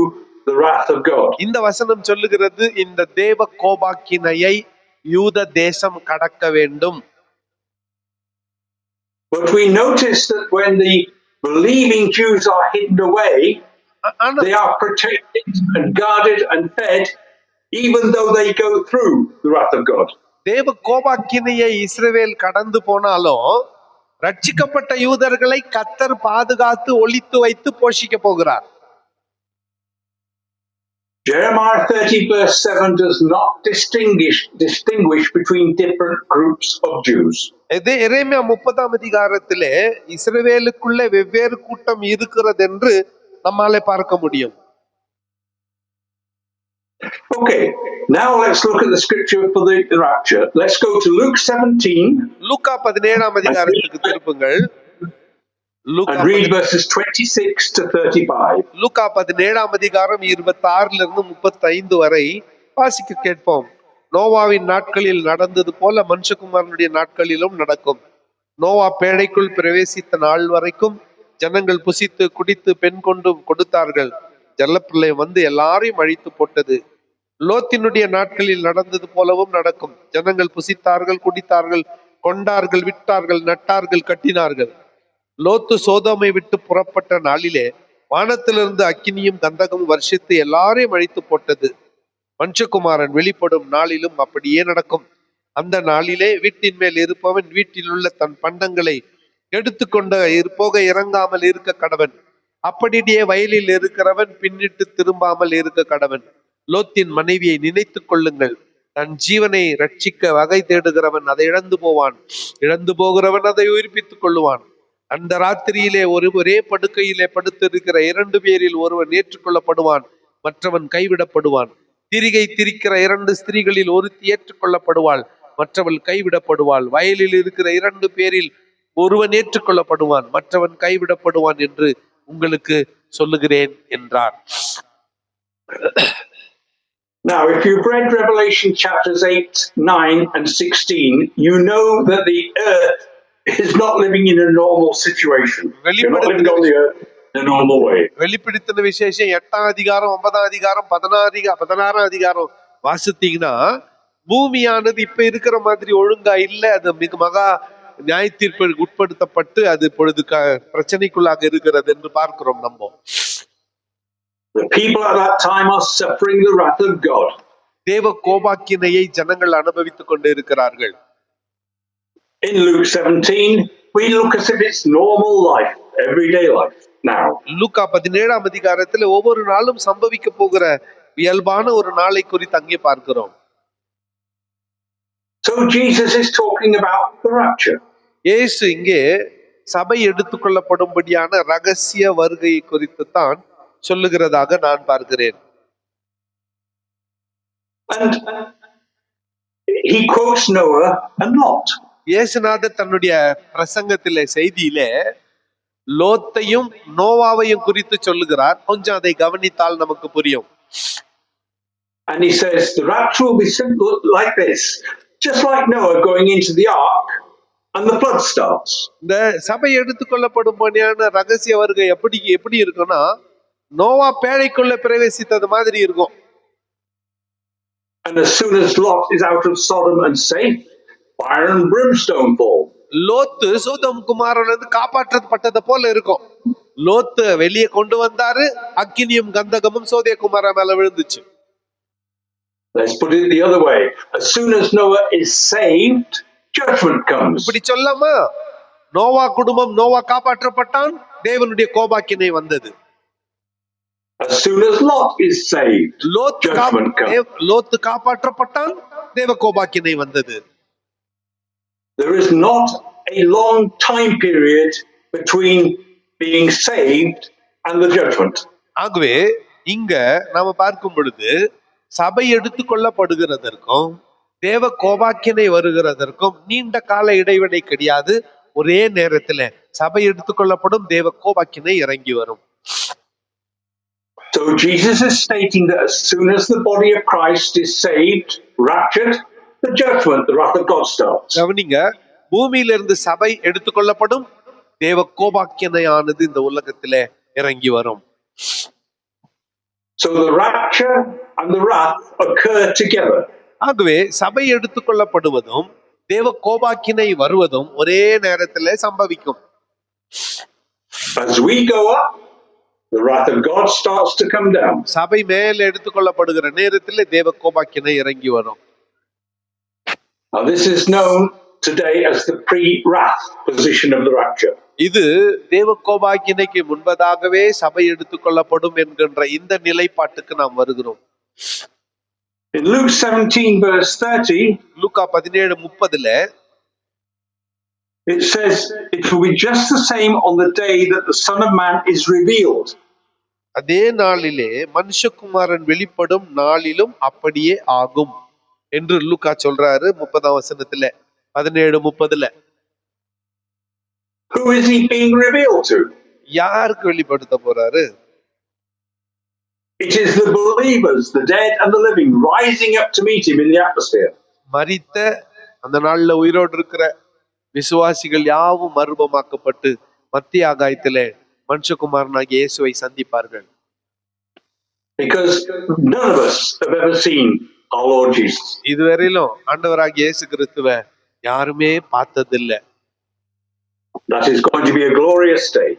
the wrath of God. இந்த வசனம் சொல்லுகிறது இந்த தேவ கோபாக்கினையை யூத தேசம் கடக்க வேண்டும். But we notice that when the believing Jews are hidden away, they are protected and guarded and fed, even though they go through the wrath of God. தேவ கோபாக்கினையை இஸ்ரவேல் கடந்து போனாலும் ரட்சிக்கப்பட்ட யூதர்களை கர்த்தர் பாதுகாத்து ஒளித்து வைத்து போஷிக்க போகிறார். Jeremiah 30 verse 7 does not distinguish between different groups of Jews. இது எரேமியா 30ஆம் அதிகாரத்திலே இஸ்ரவேலுக்குள்ள வெவ்வேறு கூட்டம் இருக்கிறது என்று நம்மாலே பார்க்க முடியும். Okay, now let's look at the scripture for the rapture. Let's go to Luke 17. லூக்கா 17ஆம் அதிகாரத்துக்கு திருப்புங்கள். And read verses 26 to 35. லூக்கா 17ஆம் அதிகாரம் 26 35 வரை வாசிக்க கேட்போம். நோவாவின் நாட்களில் நடந்தது போல மனுஷகுமாரனுடைய நாட்களிலும் நடக்கும். நோவா பேழைக்குள் பிரவேசித்த நாள் வரைக்கும் ஜனங்கள் புசித்து குடித்து பெண் கொண்டு கொடுத்தார்கள். ஜலப்பிரளயம் வந்து எல்லாரையும் அழித்து போட்டது. லோத்தினுடைய நாட்களில் நடந்தது போலவும் நடக்கும். ஜனங்கள் புசித்தார்கள், குடித்தார்கள், கொண்டார்கள், விட்டார்கள், நட்டார்கள், கட்டினார்கள். லோத்து சோதோமை விட்டு புறப்பட்ட நாளிலே வானத்திலிருந்து அக்கினியும் கந்தகமும் வருஷித்து எல்லாரையும் அழித்து போட்டது. மனுஷகுமாரன் வெளிப்படும் நாளிலும் அப்படியே நடக்கும். அந்த நாளிலே வீட்டின் மேல் இருப்பவன் வீட்டில் உள்ள தன் பண்டங்களை எடுத்துக்கொண்டு போக இறங்காமல் இருக்க கடவன். அப்படியே வயலில் இருக்கிறவன் பின்னிட்டு திரும்பாமல் இருக்க கடவன். லோத்தின் மனைவியை நினைத்துக் கொள்ளுங்கள். தன் ஜீவனை ரட்சிக்க வகை தேடுகிறவன் அதை இழந்து போவான், இழந்து போகிறவன் அதை உயிர்ப்பித்துக் கொள்ளுவான். அந்த ராத்திரியிலே ஒரே படுக்கையிலே படுத்திருக்கிற 2 பேரில் ஒருவன் ஏற்றுக்கொள்ளப்படுவான், மற்றவன் கைவிடப்படுவான். திரிகை திரிக்கிற 2 ஸ்திரீகளில் ஒருத்தி ஏற்றுக்கொள்ளப்படுவாள், மற்றவள் கைவிடப்படுவாள். வயலில் இருக்கிற 2 பேரில் ஒருவன் ஏற்றுக்கொள்ளப்படுவான், மற்றவன் கைவிடப்படுவான் என்று உங்களுக்கு சொல்லுகிறேன் என்றார். Now, if you've read Revelation chapters 8, 9 and 16, you know that the earth is not living in a normal situation. You're not living on the earth in a normal way. வெளிப்படுத்தின விசேஷம் 8ஆம் அதிகாரம் 9ஆம் அதிகாரம் 16ஆம் அதிகாரம் வாசித்தீங்கன்னா பூமியானது இப்ப இருக்கிற மாதிரி ஒழுங்கா இல்ல. அது மிக மகா நியாய தீர்ப்புக்கு உட்படுத்தப்பட்டு அது இப்பொழுது பிரச்சனைக்குள்ளாக இருக்கிறது என்று பார்க்கிறோம். நம்ம The people at that time are suffering the wrath of God. தேவ கோபாக்கினையை ஜனங்கள் அனுபவித்துக் கொண்டு இருக்கிறார்கள். In Luke 17, we look as if it's normal life, everyday life now. லூக்கா 17ஆம் அதிகாரத்தில் ஒவ்வொரு நாளும் சம்பவிக்க போகிற இயல்பான ஒரு நாளை குறித்து அங்கே பார்க்கிறோம். So Jesus is talking about the rapture. இயேசு இங்கே சபை எடுத்துக்கொள்ளப்படும்படியான ரகசிய வருகையை குறித்து தான் சொல்லுகிறதாக நான் பார்க்கிறேன். And he quotes Noah and Lot. இயேசுநாதர் தன்னுடைய பிரசங்கத்திலே செய்தியிலே லோத்தையும் நோவாவையும் குறித்து சொல்லுகிறார். கொஞ்சம் அதை கவனித்தால் நமக்கு புரியும். And he says the rapture will be simple like this, just like Noah going into the ark and the flood starts. இந்த சபை எடுத்துக்கொள்ளப்படும்படியான ரகசிய வருகை எப்படி இருக்குன்னா, நோவா பேழைக்குள்ள பிரவேசித்தது மாதிரி இருக்கும். And as soon as Lot is out of Sodom and safe, fire and brimstone fall. லோத்து சோதோம் குமாரனிலிருந்து காப்பாற்றப்பட்டது போல இருக்கும். லோத்து வெளியே கொண்டு வந்தாரு, அக்கினியும் கந்தகமும் சோதே குமார மேல விழுந்துச்சு. Let's put it the other way. As soon as Noah is saved, judgment comes. இப்படி சொல்லாமா, நோவா குடும்பம் நோவா காப்பாற்றப்பட்டான், தேவனுடைய கோபாக்கினை வந்தது. As soon as Lot is saved, judgment comes. லோத்து காப்பாற்றப்பட்டான், தேவ கோபாக்கினை வந்தது. There is not a long time period between being saved and the judgment. ஆகவே இங்க நாம பார்க்கும் பொழுது சபை எடுத்துக்கொள்ளப்படுகிறதற்கும் தேவ கோபாக்கினை வருகிறதற்கும் நீண்ட கால இடைவெளி கிடையாது. ஒரே நேரத்துல சபை எடுத்துக்கொள்ளப்படும், தேவ கோபாக்கினை இறங்கி வரும். So Jesus is stating that as soon as the body of Christ is saved, raptured, the judgment, the wrath of God starts. கவனிங்க, பூமியிலிருந்து சபை எடுத்துக்கொள்ளப்படும், தேவ கோபாக்கினையானது இந்த உலகத்திலே இறங்கி வரும். So the rapture and the wrath occur together. ஆகவே சபை எடுத்துக்கொள்ளப்படுவதும் தேவ கோபாக்கினை வருவதும் ஒரே நேரத்திலே சம்பவிக்கும். As we go up, the wrath of God starts to come down. சபை மேல் எடுத்துக்கொள்ளப்படுகிற நேரத்திலே தேவ கோபாக்கினை இறங்கி வரும். Now this is known today as the pre-wrath position of the rapture. இது தேவ கோபாக்கினைக்கு முன்பதாகவே சபை எடுத்துக்கொள்ளப்படும் என்கின்ற இந்த நிலைப்பாட்டுக்கு நாம் வருகிறோம். In Luke 17 verse 30, Luca 17:30 it says it will be just the same on the day that the Son of Man is revealed. அதே நாளிலே மனுஷகுமாரன் வெளிப்படும் நாளிலும் அப்படியே ஆகும் என்று லூக்கா சொல்றாரு 30ஆம் வசனத்துல 17:30. Who is he being revealed to? யாருக்கு வெளிப்படுத்த போறாரு? It is the believers, the dead and the living, rising up to meet him in the atmosphere. மரித்த அந்த நாள்ல உயிரோடு இருக்கிற விசுவாசிகள் யாவும் மறுபமாக்கப்பட்டு மத்திய ஆகாயத்திலே மனுஷகுமாரனாகிய இயேசுவை சந்திப்பார்கள். Because none of us have ever seen our Lord Jesus. இதுவரையிலும் ஆண்டவராகிய இயேசு கிறிஸ்துவை யாருமே பார்த்ததில்லை. That is going to be a glorious day.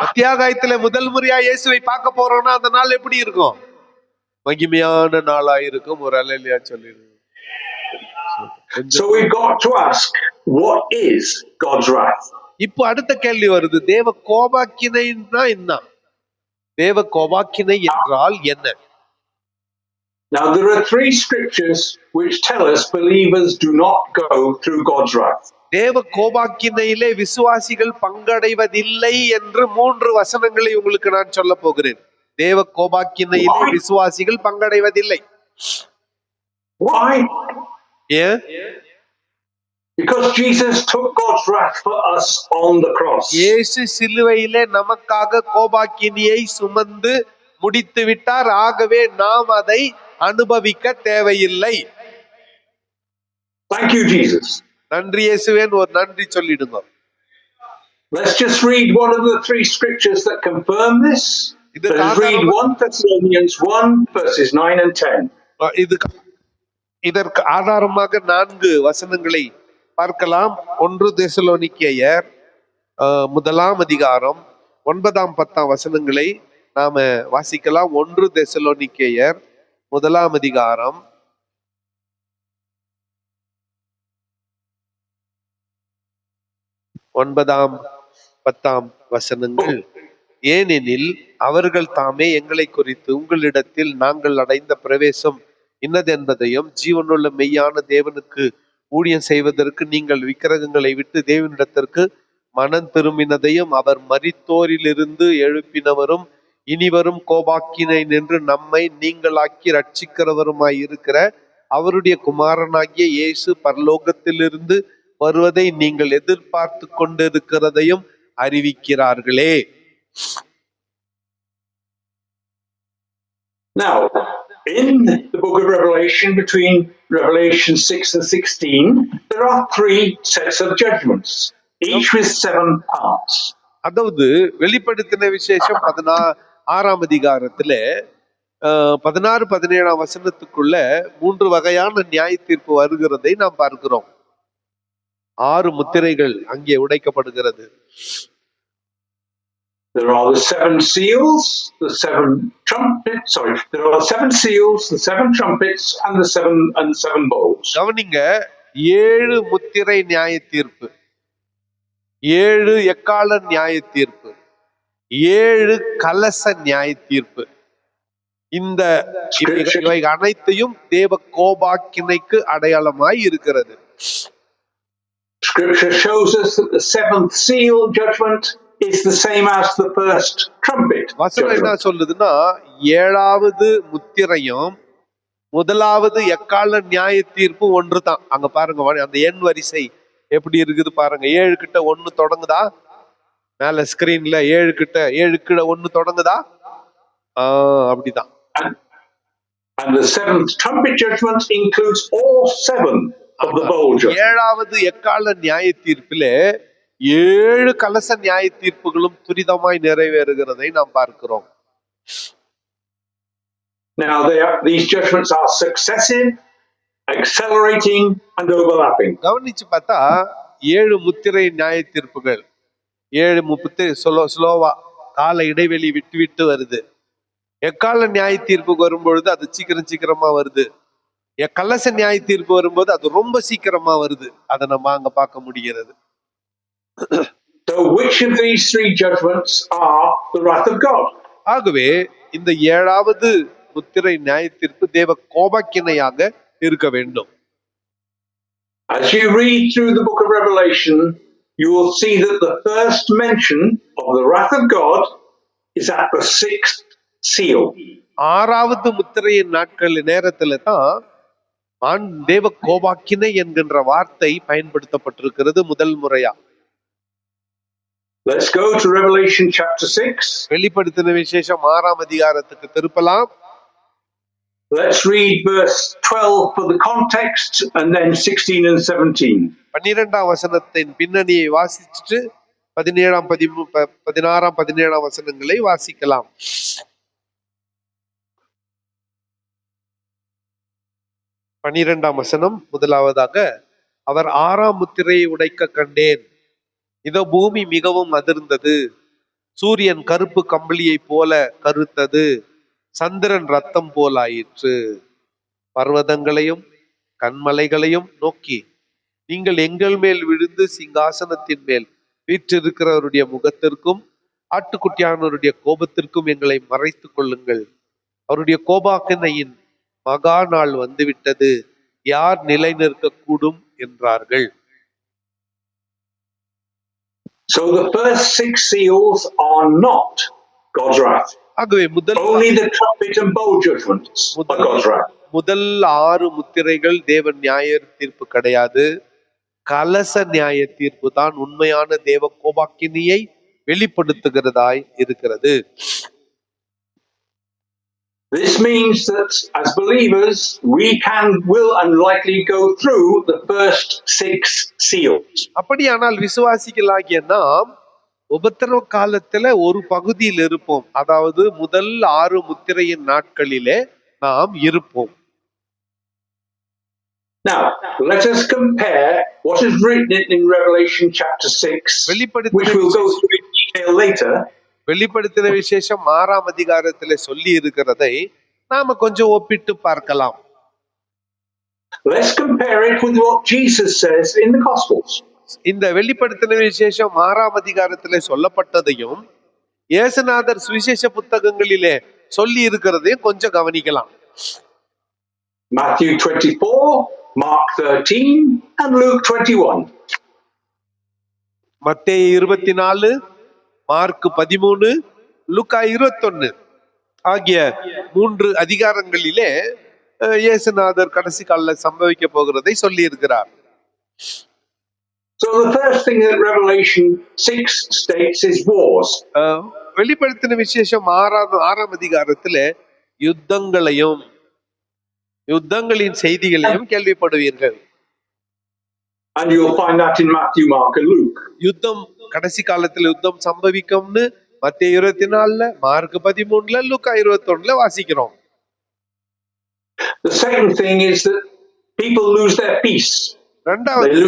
அத்தியாகாயத்துல முதல் முறையா இயேசுவை பார்க்க போறோம்னா அந்த நாள் எப்படி இருக்கும்? மகிமையான நாளா இருக்கும். ஒரு அல்லேலூயா சொல்லிடுங்க. So we've got to ask, what is God's wrath? இப்போ அடுத்த கேள்வி வருது, தேவ கோபாக்கினைன்னா என்ன? தேவ கோபாக்கினை என்றால் என்ன? Now there are three scriptures which tell us believers do not go through God's wrath. தேவ கோபாக்கினையிலே விசுவாசிகள் பங்கடைவதில்லை என்று 3 வசனங்களை உங்களுக்கு நான் சொல்ல போகிறேன். தேவ கோபாக்கினையிலே விசுவாசிகள் பங்கடைவதில்லை. Why? ஏன்? Because Jesus took God's wrath for us on the cross. இயேசு சிலுவையிலே நமக்காக கோபாக்கினியை சுமந்து முடித்து விட்டார். ஆகவே நாம் அதை அனுபவிக்க தேவையில்லை. Thank you, Jesus. நன்றி இயேசுவேன் ஒரு நன்றி சொல்லிடுங்க. Let's just read one of the three scriptures that confirm this. Let's read 1 Thessalonians 1 verses 9 and 10. இதற்கு ஆதாரமாக 4 வசனங்களை பார்க்கலாம். 1 தெசலோனிக்கேயர் 1ஆம் அதிகாரம் 9ஆம் 10ஆம் வசனங்களை நாம வாசிக்கலாம். 1 தெசலோனிக்கேயர் 1ஆம் அதிகாரம் 9ஆம் 10ஆம் வசனங்கள். ஏனெனில் அவர்கள் தாமே எங்களை குறித்து உங்களிடத்தில் நாங்கள் அடைந்த பிரவேசம் இன்னதென்பதையும் ஜீவனுள்ள மெய்யான தேவனுக்கு ஊழியம் செய்வதற்கு நீங்கள் விக்கிரகங்களை விட்டு தேவனிடத்திற்கு மனம் திரும்பினதையும் அவர் மரித்தோரிலிருந்து எழுப்பினவரும் இனிவரும் கோபாக்கினை நின்று நம்மை நீங்களாக்கி ரட்சிக்கிறவருமாய் இருக்கிற அவருடைய குமாரனாகிய இயேசு பரலோகத்திலிருந்து வருவதை நீங்கள் எதிர்பார்த்து கொண்டிருக்கிறதையும் அறிவிக்கிறார்களே. Now, in the book of Revelation, between Revelation 6 and 16, there are 3 sets of judgments, each with 7 parts. அதாவது வெளிப்படுத்தின விசேஷம் 16ஆம் அதிகாரத்துல 16, 17ஆம் வசனத்துக்குள்ள 3 வகையான நியாய தீர்ப்பு வருகிறதை நாம் பார்க்கிறோம். 6 முத்திரைகள் அங்கே உடைக்கப்படுகிறது. There are the 7 seals, the 7 trumpets. Sorry, there are 7 seals, the 7 trumpets, and the 7 bowls. கவனிங்க, 7 முத்திரை நியாய தீர்ப்பு, 7 எக்கால நியாய தீர்ப்பு, 7 கலச நியாய தீர்ப்பு. இந்த இவை அனைத்தையும் தேவ கோபாக்கினைக்கு அடையாளமாய் இருக்கிறது. Scripture shows us that the 7th seal judgment is the same as the first trumpet. வசனம் என்ன சொல்லுதுன்னா, 7வது முத்திரையும் 1வது எக்கால நியாய தீர்ப்பு ஒன்றுதான். அங்க பாருங்க, அந்த எண் வரிசை எப்படி இருக்குது பாருங்க. 7 கிட்ட 1 தொடங்குதா? மேல ஸ்கிரீன்ல 7 கிட்ட 1 தொடங்குதா? அப்படிதான். And the 7th trumpet judgment includes all 7 of the bowl judgment. 7வது எக்கால நியாய தீர்ப்பிலே 7 கலச நியாய தீர்ப்புகளும் துரிதமாய் நிறைவேறுகிறதை நாம் பார்க்கிறோம். Now these judgments are successive, accelerating and overlapping. கவனிச்சு பார்த்தா 7 முத்திரை நியாய தீர்ப்புகள் 7 முத்திரை ஸ்லோவா கால இடைவெளி விட்டு விட்டு வருது. எக்கால நியாய தீர்ப்பு வரும்பொழுது அது சீக்கிரமா வருது. கலச நியாய தீர்ப்பு வரும்போது அது ரொம்ப சீக்கிரமா வருது. அதை நம்ம அங்க பார்க்க முடிகிறது. So which of these 3 judgments are the wrath of God? ஆகவே இந்த 7வது முத்திரை நியாய தீர்ப்பு தேவ கோபாக்கினையாக இருக்க வேண்டும். As you read through the book of Revelation, you will see that the first mention of the wrath of God is at the 6th seal. 6வது முத்திரையின் நாட்கள் நேரத்துல தான் தேவ கோபாக்கினை என்கின்ற வார்த்தை பயன்படுத்தப்பட்டிருக்கிறது முதல் முறையா. Let's go to Revelation chapter 6. வெளிப்படுத்தின விசேஷம் 6ஆம் அதிகாரத்துக்கு திருப்பலாம். Let's read verse 12 for the context and then 16 and 17. 12ஆம் வசனத்தின் பின்னணியை வாசிச்சுட்டு 17ஆம் 16ஆம் 17ஆம் வசனங்களை வாசிக்கலாம். 12ஆம் வசனம் முதலாவதாக, அவர் 6ஆம் முத்திரையை உடைக்க கண்டேன். இதோ பூமி மிகவும் அதிர்ந்தது, சூரியன் கருப்பு கம்பளியை போல கருத்தது, சந்திரன் ரத்தம் போலாயிற்று. பர்வதங்களையும் கண்மலைகளையும் நோக்கி, நீங்கள் எங்கள் மேல் விழுந்து சிங்காசனத்தின் மேல் வீற்றிருக்கிறவருடைய முகத்திற்கும் ஆட்டுக்குட்டியானவருடைய கோபத்திற்கும் எங்களை மறைத்துக் கொள்ளுங்கள். அவருடைய கோபாக்கினையின் மகா நாள் வந்துவிட்டது, யார் நிலை நிற்கக்கூடும் என்றார்கள். So the first 6 seals are not God's wrath. ஆகவே Only the trumpet and bowl judgments are God's wrath. முதல் 6 முத்திரைகள் தேவன் நியாய தீர்ப்பு கிடையாது. கலச நியாய தீர்ப்பு தான் உண்மையான தேவ கோபாக்கினியை வெளிப்படுத்துகிறதாய் இருக்கிறது. This means that as believers, we will and likely go through the first 6 seals. அப்படியானால் விசுவாசிகளாகிய நாம் உபத்திரவ காலத்துல ஒரு பகுதியில் இருப்போம். அதாவது முதல் 6 முத்திரையின் நாட்களிலே நாம் இருப்போம். Now, let us compare what is written in Revelation chapter 6, which we'll go through in detail later. வெளிப்படுத்தின விசேஷம் 6ஆம் அதிகாரத்திலே சொல்லி இருக்கிறதை நாம கொஞ்சம் ஒப்பிட்டு பார்க்கலாம். Let's compare it with what Jesus says in the Gospels. இந்த வெளிப்படுத்தின விசேஷம் 6ஆம் அதிகாரத்திலே சொல்லப்பட்டதையும் இயேசுநாதர் சுவிசேஷ புத்தகங்களிலே சொல்லி இருக்கிறதையும் கொஞ்சம் கவனிக்கலாம். Matthew 24, Mark 13 and Luke 21. மத்தேயு 24, மார்க் 13, லூக்கா 21 ஆகிய 3 அதிகாரங்களிலே இயேசுநாதர் கடைசி காலில் சம்பவிக்க போகிறதை சொல்லி இருக்கிறார். So the first thing that Revelation 6 states is wars. வெளிப்படுத்தின விசேஷம் 6ஆம் அதிகாரத்திலே யுத்தங்களின் செய்திகளையும் கேள்விப்படுவீர்கள். And you'll find that in Matthew, Mark and Luke. யுத்தம் கடைசி காலத்தில் யுத்தம் சம்பவிக்கும்னு மத்தேயு 24, மார்க் 13, லூக்கா 21 வாசிக்கிறோம். The second thing is that people lose their peace. இரண்டாவது,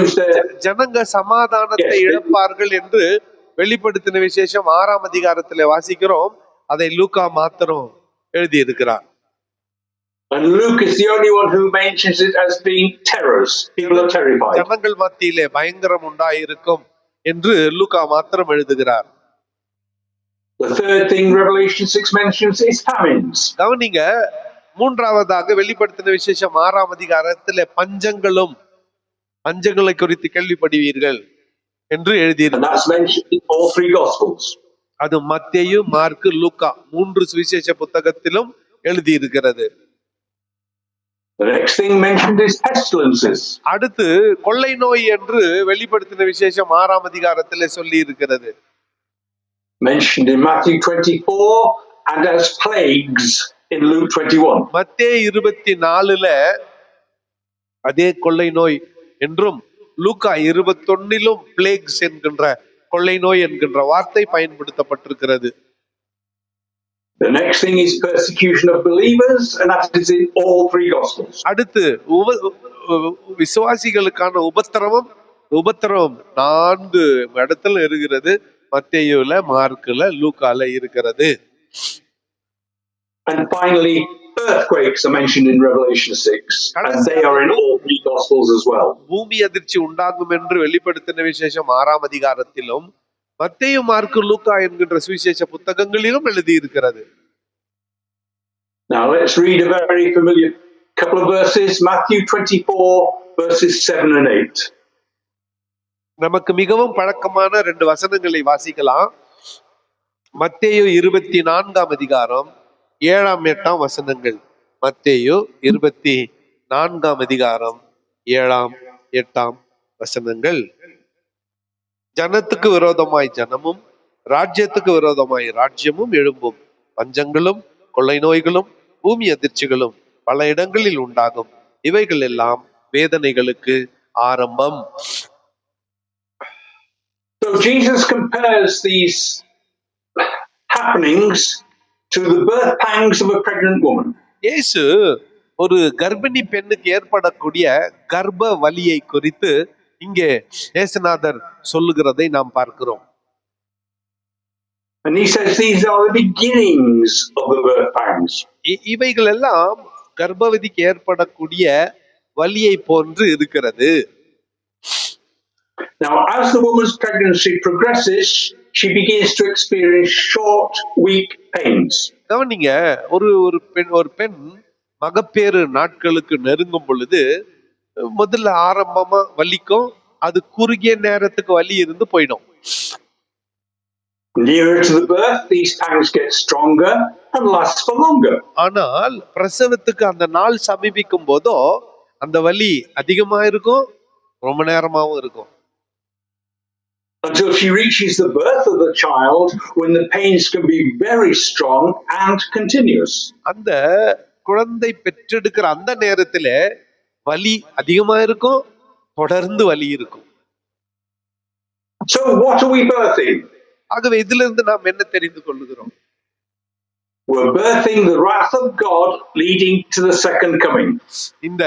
ஜனங்க சமாதானத்தை இழப்பார்கள் என்று வெளிப்படுத்தின விசேஷம் 6ஆம் அதிகாரத்திலே வாசிக்கிறோம். அதை லூக்கா மாத்திரம் எழுதி இருக்கிறார். And Luke is the only one who mentions it as being terrors. People are terrified. ஜனங்கள் மத்தியிலே பயங்கரம் உண்டாயிருக்கும் என்று லூக்கா மாத்திரம் எழுதுகிறார். The third thing Revelation 6 mentions is famines. கவனிங்க, மூன்றாவதாக வெளிப்படுத்தின விசேஷம் 6ஆம் அதிகாரத்திலே பஞ்சங்களை குறித்து கேள்விப்படுவீர்கள் என்று எழுதியிருக்கிறார். And that's mentioned in all 3 Gospels. அது மத்தேயு, மார்க், லூக்கா 3 சுவிசேஷ புத்தகத்திலும் எழுதியிருக்கிறது. The next thing mentioned is pestilences. அடுத்து கொள்ளை நோய் என்று வெளிப்படுத்தின விசேஷம் 6ஆம் அதிகாரத்திலே சொல்லி இருக்கிறது. Mentioned in Matthew 24 and as plagues in Luke 21. மத்தேயு 24 அதே கொள்ளை நோய் என்றும் லூக்கா 21 பிளேக்ஸ் என்கின்ற கொள்ளை நோய் என்கின்ற வார்த்தை பயன்படுத்தப்பட்டிருக்கிறது. The next thing is persecution of believers, and that is in all 3 Gospels. அடுத்து விசுவாசிகளுக்கான உபத்திரவம் 4 இடத்துல இருக்கிறது. மத்தேயுல, மார்க்ல, லூக்கால இருக்கிறது. And finally, earthquakes are mentioned in Revelation 6, and they are in all 3 Gospels as well. பூமி அதிர்ச்சி உண்டாகும் என்று வெளிப்படுத்தின விசேஷம் 6ஆம் அதிகாரத்திலும் மத்தேயு, மார்க், லூக்கா என்கின்ற சுவிசேஷ புத்தகங்களிலும் எழுதி இருக்கிறது. Now let's read a very familiar couple of verses, Matthew 24 verses 7 and 8. நமக்கு மிகவும் பழக்கமான 2 வசனங்களை வாசிக்கலாம். மத்தேயு 24ஆம் அதிகாரம் 7ஆம் 8ஆம் வசனங்கள். மத்தேயு 24ஆம் அதிகாரம் 7ஆம் 8ஆம் வசனங்கள். ஜனத்துக்கு விரோதமாய் ஜனமும் ராஜ்யத்துக்கு விரோதமாய் ராஜ்யமும் எழும்பும், பஞ்சங்களும் கொள்ளை நோய்களும் பூமி அதிர்ச்சிகளும் பல இடங்களில் உண்டாகும், இவைகள் எல்லாம் வேதனைகளுக்கு ஆரம்பம். So Jesus compares these happenings to the birth pangs of a pregnant woman. இயேசு ஒரு கர்ப்பிணி பெண்ணுக்கு ஏற்படக்கூடிய கர்ப்ப வலியை குறித்து இங்கே இயேசுநாதர் சொல்லுகிறதை நாம் பார்க்கிறோம். And he says these are the beginnings of the birth pangs. இவைகள் எல்லாம் கர்ப்பவதிக்கு ஏற்படக்கூடிய வலியை போன்று இருக்கிறது. Now, as the woman's pregnancy progresses, she begins to experience short, weak pains. கவனிங்க, ஒரு பெண் மகப்பேறு நாட்களுக்கு நெருங்கும் பொழுது முதல்ல ஆரம்பமா வலிக்கும், அது குறுகிய நேரத்துக்கு வலி இருந்து போயிடும். Nearer to the birth, these pangs get stronger and last for longer. ஆனால் பிரசவத்துக்கு அந்த நாள் சமீபிக்கும் போதோ அந்த வலி அதிகமா இருக்கும், ரொம்ப நேரமாவும் இருக்கும். Until she reaches the birth of the child, when the pains can be very strong and continuous. அந்த குழந்தை பெற்றெடுக்கிற அந்த நேரத்துல வலி அதிகமா இருக்கும், தொடர்ந்து வலி இருக்கும். So what are we birthing? ஆகவே இதுல இருந்து நாம் என்ன தெரிந்து கொள்ளுகிறோம்? We're birthing the wrath of God leading to the second coming. இந்த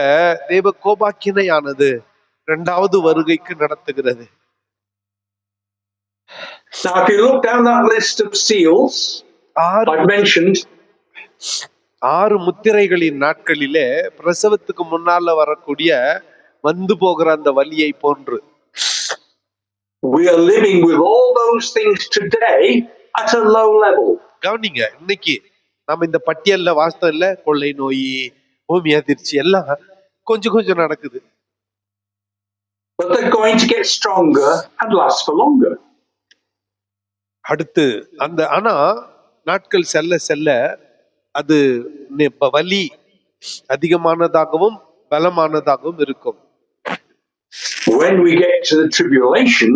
தேவ கோபாக்கினையானது இரண்டாவது வருகைக்கு நடத்துகிறது. Now, if you look down that list of seals I've mentioned, 6 முத்திரைகளின் நாட்களிலே பிரசவத்துக்கு முன்னால வரக்கூடிய வந்து போகிற அந்த வலியை போன்று we are living with all those things today at a low level. கவனிங்க, இன்னைக்கு நம்ம இந்த பட்டியல்ல வாஸ்தவம் இல்ல, கொள்ளை நோய், பூமி அதிர்ச்சி எல்லாம் கொஞ்சம் கொஞ்சம் நடக்குது. But they're going to get stronger and last for longer. அடுத்து ஆனா நாட்கள் செல்ல செல்ல அது வலி அதிகமானதாகவும் பலமானதாகவும் இருக்கும். When we get to the tribulation,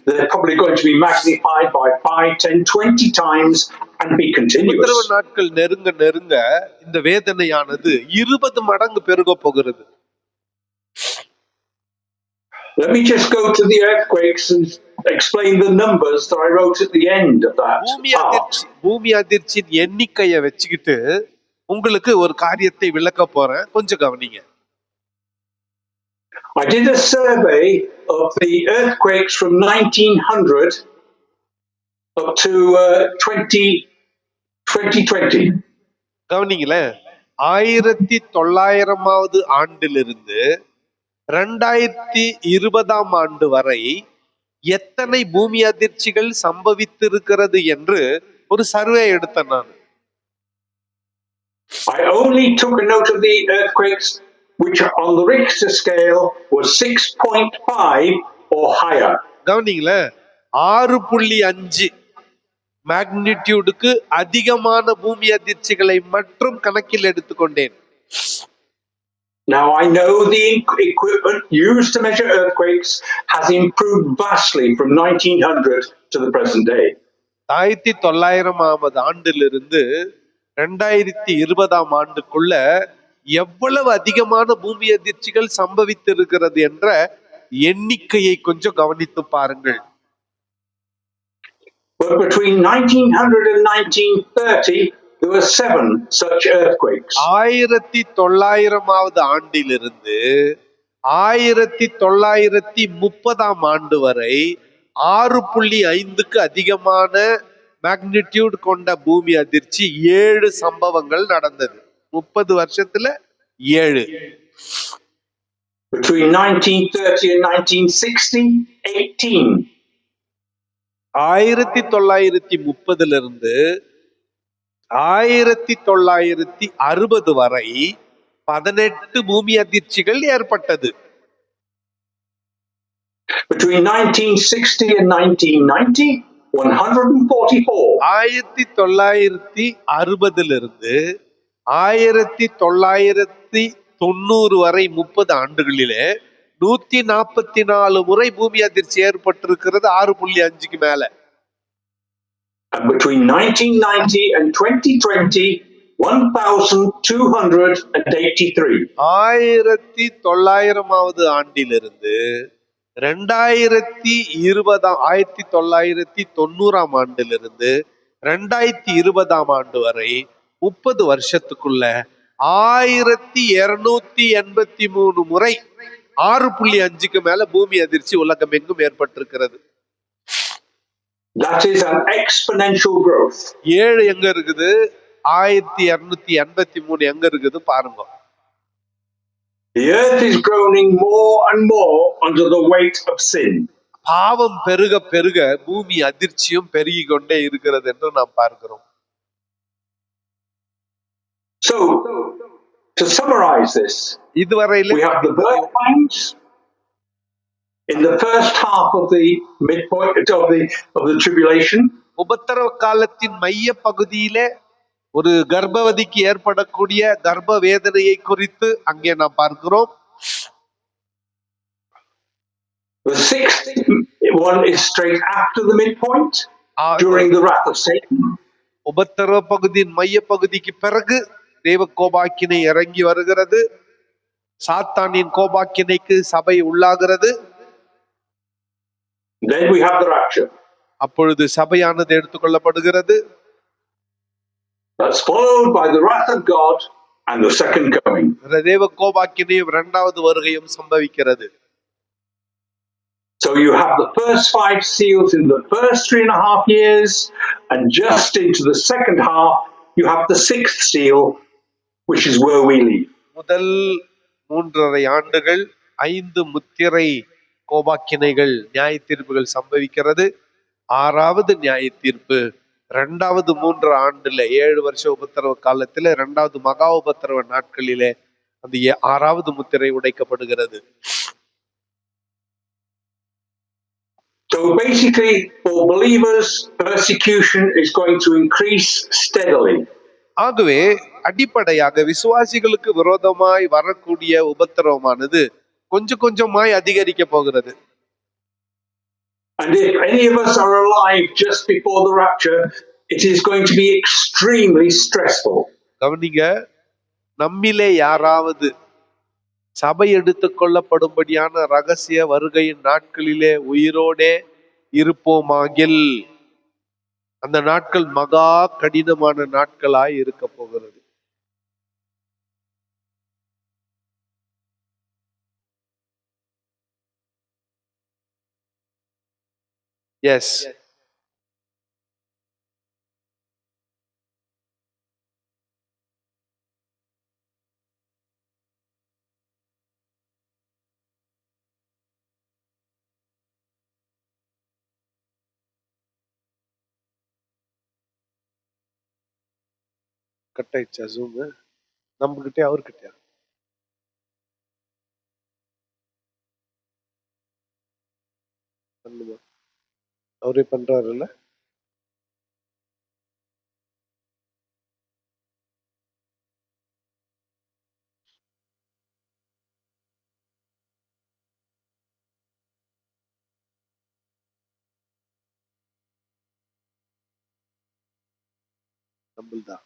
they're probably going to be magnified by 5, 10, 20 times and be continuous. உத்தரவு நாட்கள் நெருங்க நெருங்க இந்த வேதனையானது 20 மடங்கு பெருக போகிறது. Let me just go to the earthquakes and explain the numbers that I wrote at the end of that. பூமி அதிர்ச்சியின் எண்ணிக்கையை வச்சுக்கிட்டு உங்களுக்கு ஒரு காரியத்தை விளக்க போறேன், கொஞ்சம் கவனிங்க. I did a survey of the earthquakes from 1900 up to 2020. கவனிங்களேன், 1900ஆவது ஆண்டிலிருந்து 2020ஆம் ஆண்டு வரை எத்தனை பூமி அதிர்ச்சிகள் சம்பவித்திருக்கிறது என்று ஒரு சர்வே எடுத்தேன் நான். I only took a note of the earthquakes which on the Richter scale was 6.5 or higher. கவனிங்களேன், 6.5 மேக்னிடியூடுக்கு அதிகமான பூமி அதிர்ச்சிகளை மட்டும் கணக்கில் எடுத்துக்கொண்டேன். Now I know the equipment used to measure earthquakes has improved vastly from 1900 to the present day. 1900ஆம் ஆண்டிலிருந்து 2020ஆம் ஆண்டுக்குள்ள எவ்வளவு அதிகமான பூமி அதிர்ச்சிகள் சம்பவித்திருக்கிறது என்ற எண்ணிக்கையை கொஞ்சம் கவனித்து பாருங்கள். But between 1900 and 1930 there were 7 such earthquakes. 1900ஆவது ஆண்டிலிருந்து 1930ஆம் ஆண்டு வரை 6.5க்கு அதிகமான மேக்னிடியூட் கொண்ட பூமி அதிர்ச்சி 7 சம்பவங்கள் நடந்தது. 30 வருஷத்துல 7. Between 1930 and 1960, 18. 1930 1960 வரை 18 பூமி அதிர்ச்சிகள் ஏற்பட்டது. Between 1960 and 1990, 144. 1960 1990 வரை 30 ஆண்டுகளிலே 144 முறை பூமி அதிர்ச்சி ஏற்பட்டிருக்கிறது 6.5க்கு மேல. And between 1990 and 2020, 1283. 1900ஆவது ஆண்டிலிருந்து 1990ஆம் ஆண்டிலிருந்து 2020ஆம் ஆண்டு வரை 30 வருஷத்துக்குள்ள 1283 முறை 6.5க்கு மேல பூமி அதிர்ச்சி உலகம் எங்கும் ஏற்பட்டிருக்கிறது. That is an exponential growth. 7 எங்க இருக்குது, 1283 எங்க இருக்குது பாருங்க. The earth is groaning more and more under the weight of sin. பாவம் பெருக பெருக பூமி அதிர்ச்சியும் பெருகி கொண்டே இருக்கிறது என்று நாம் பார்க்கிறோம். So, to summarize this, இதுவரையில we have the birth pangs in the first half of the midpoint of the tribulation. உபத்திரவ காலத்தின் மைய பகுதியிலே ஒரு கர்ப்பவதிக்கு ஏற்படக்கூடிய கர்ப்ப வேதனையை குறித்து அங்கே நாம் பார்க்கிறோம். The sixth one is straight after the midpoint, during the wrath of Satan. உபத்திரவ பகுதியின் மைய பகுதிக்கு பிறகு தேவ கோபாக்கினை இறங்கி வருகிறது. சாத்தானின் கோபாக்கினைக்கு சபை உள்ளாகிறது. Then we have the rapture. அப்பொழுது சபையானது எடுத்துக்கொள்ளப்படுகிறது. That's followed by the wrath of God and the second coming. தேவ கோபாக்கினையும் இரண்டாவது வருகையும் சம்பவிக்கிறது. So you have the first 5 seals in the first 3.5 years, and just into the second half, you have the 6th seal, which is where we leave. முதல் 3.5 ஆண்டுகள் 5 முத்திரை கோபாக்கினைகள் நியாய தீர்ப்புகள் சம்பவிக்கிறது. 6வது நியாய தீர்ப்பு 2வது 3 ஆண்டுல 7 வருஷ உபத்திரவ காலத்துல 2வது மகா உபத்திரவ நாட்களிலே அந்த 6வது முத்திரை உடைக்கப்படுகிறது. So basically, for believers, persecution is going to increase steadily. ஆகவே அடிப்படையாக விசுவாசிகளுக்கு விரோதமாய் வரக்கூடிய உபத்திரவமானது கொஞ்சம் கொஞ்சமாய் அதிகரிக்க போகிறது. And if any of us are alive just before the rapture, it is going to be extremely stressful. கவனிங்க, நம்மிலே யாராவது சபை எடுத்துக் கொள்ளப்படும்படியான ரகசிய வருகையின் நாட்களிலே உயிரோடே இருப்போமாகில் அந்த நாட்கள் மகா கடினமான நாட்களாய் இருக்க போகிறது. எஸ், கட் ஆயிடுச்சா ஜூம்? நம்ம கிட்டே அவர்கிட்டயா? பண்ணுமா, அவரே பண்றாருல்ல. நம்மள்தான்.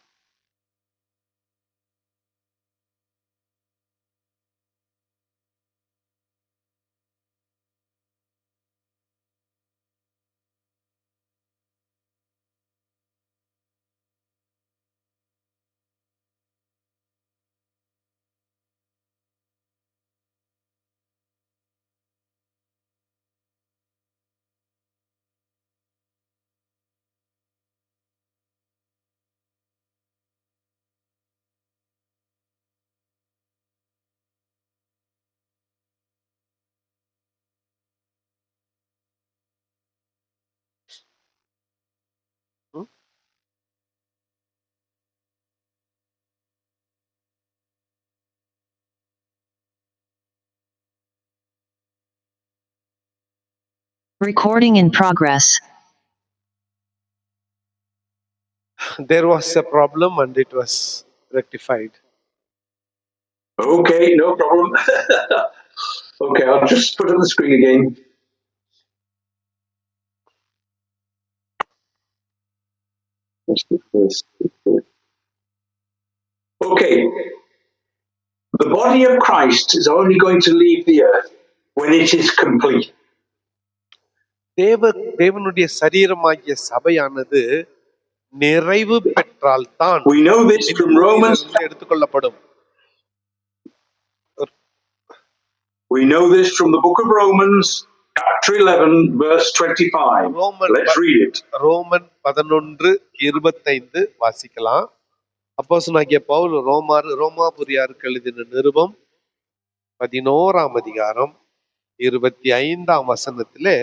Recording in progress. There was a problem and it was rectified. Okay, no problem. Okay, I'll just put it on the screen again. Okay, the body of Christ is only going to leave the earth when it is complete. தேவனுடைய சரீரமாகிய சபையானது நிறைவு பெற்றால் தான் We know this from Romans. எடுத்துக்கொள்ளப்படும். We know this from the book of Romans, chapter 11, verse 25. Roman Let's read it. Roman 11:25 வாசிக்கலாம். அப்போஸ்தலனாகிய பவுல் ரோமாபுரியாருக்கு எழுதின நிருபம் 11ஆம் அதிகாரம் 25ஆம் வசனத்திலே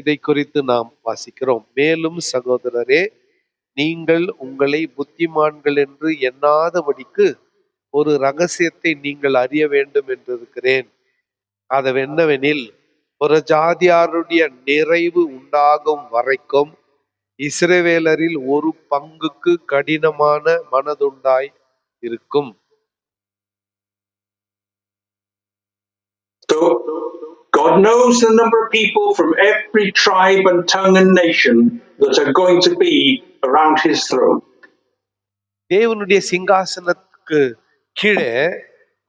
இதை குறித்து நாம் வாசிக்கிறோம். மேலும் சகோதரரே, நீங்கள் உங்களை புத்திமான்கள் என்று எண்ணாதபடிக்கு ஒரு ரகசியத்தை நீங்கள் அறிய வேண்டும் என்றிருக்கிறேன். அதென்னவெனில், புறஜாதியாருடைய நிறைவு உண்டாகும் வரைக்கும் இஸ்ரவேலரில் ஒரு பங்குக்கு கடினமான மனதுண்டாய் இருக்கும். So, God knows the number of people from every tribe and tongue and nation that are going to be around his throne. தேவனுடைய சிங்காசனத்துக்கு கீழே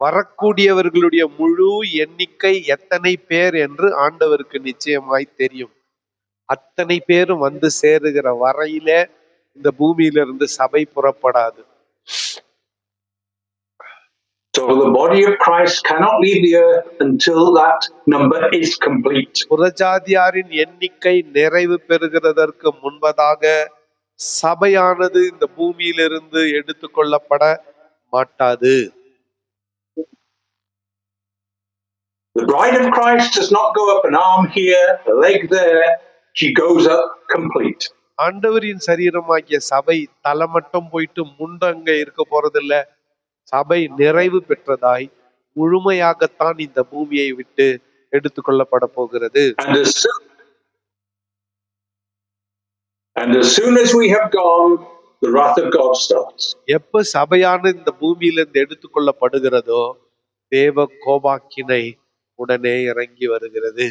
வரக்கூடியவர்களுடைய முழு எண்ணிக்கை எத்தனை பேர் என்று ஆண்டவருக்கு நிச்சயமாய் தெரியும். அத்தனை பேரும் வந்து சேருகிற வரையில இந்த பூமியிலிருந்து சபை புறப்படாது. So the body of Christ cannot leave the earth until that number is complete. புறஜாதியாரின் எண்ணிக்கை நிறைவு பெறுகிறதற்கு முன்பதாக சபையானது இந்த பூமியிலிருந்து எடுத்துக்கொள்ளப்பட மாட்டாது. The bride of Christ does not go up an arm here, a leg there. She goes up complete. ஆண்டவரின் சரீரமாகிய சபை தலை மட்டும் போயிட்டு முண்டங்க இருக்க போறதில்ல. சபை நிறைவு பெற்றதாய் முழுமையாகத்தான் இந்த பூமியை விட்டு எடுத்துக்கொள்ளப்பட போகிறது. And as soon as we have gone, the wrath of God starts. எப்ப சபையான இந்த பூமியிலிருந்து எடுத்துக்கொள்ளப்படுகிறதோ தேவ கோபாக்கினை உடனே இறங்கி வருகிறது.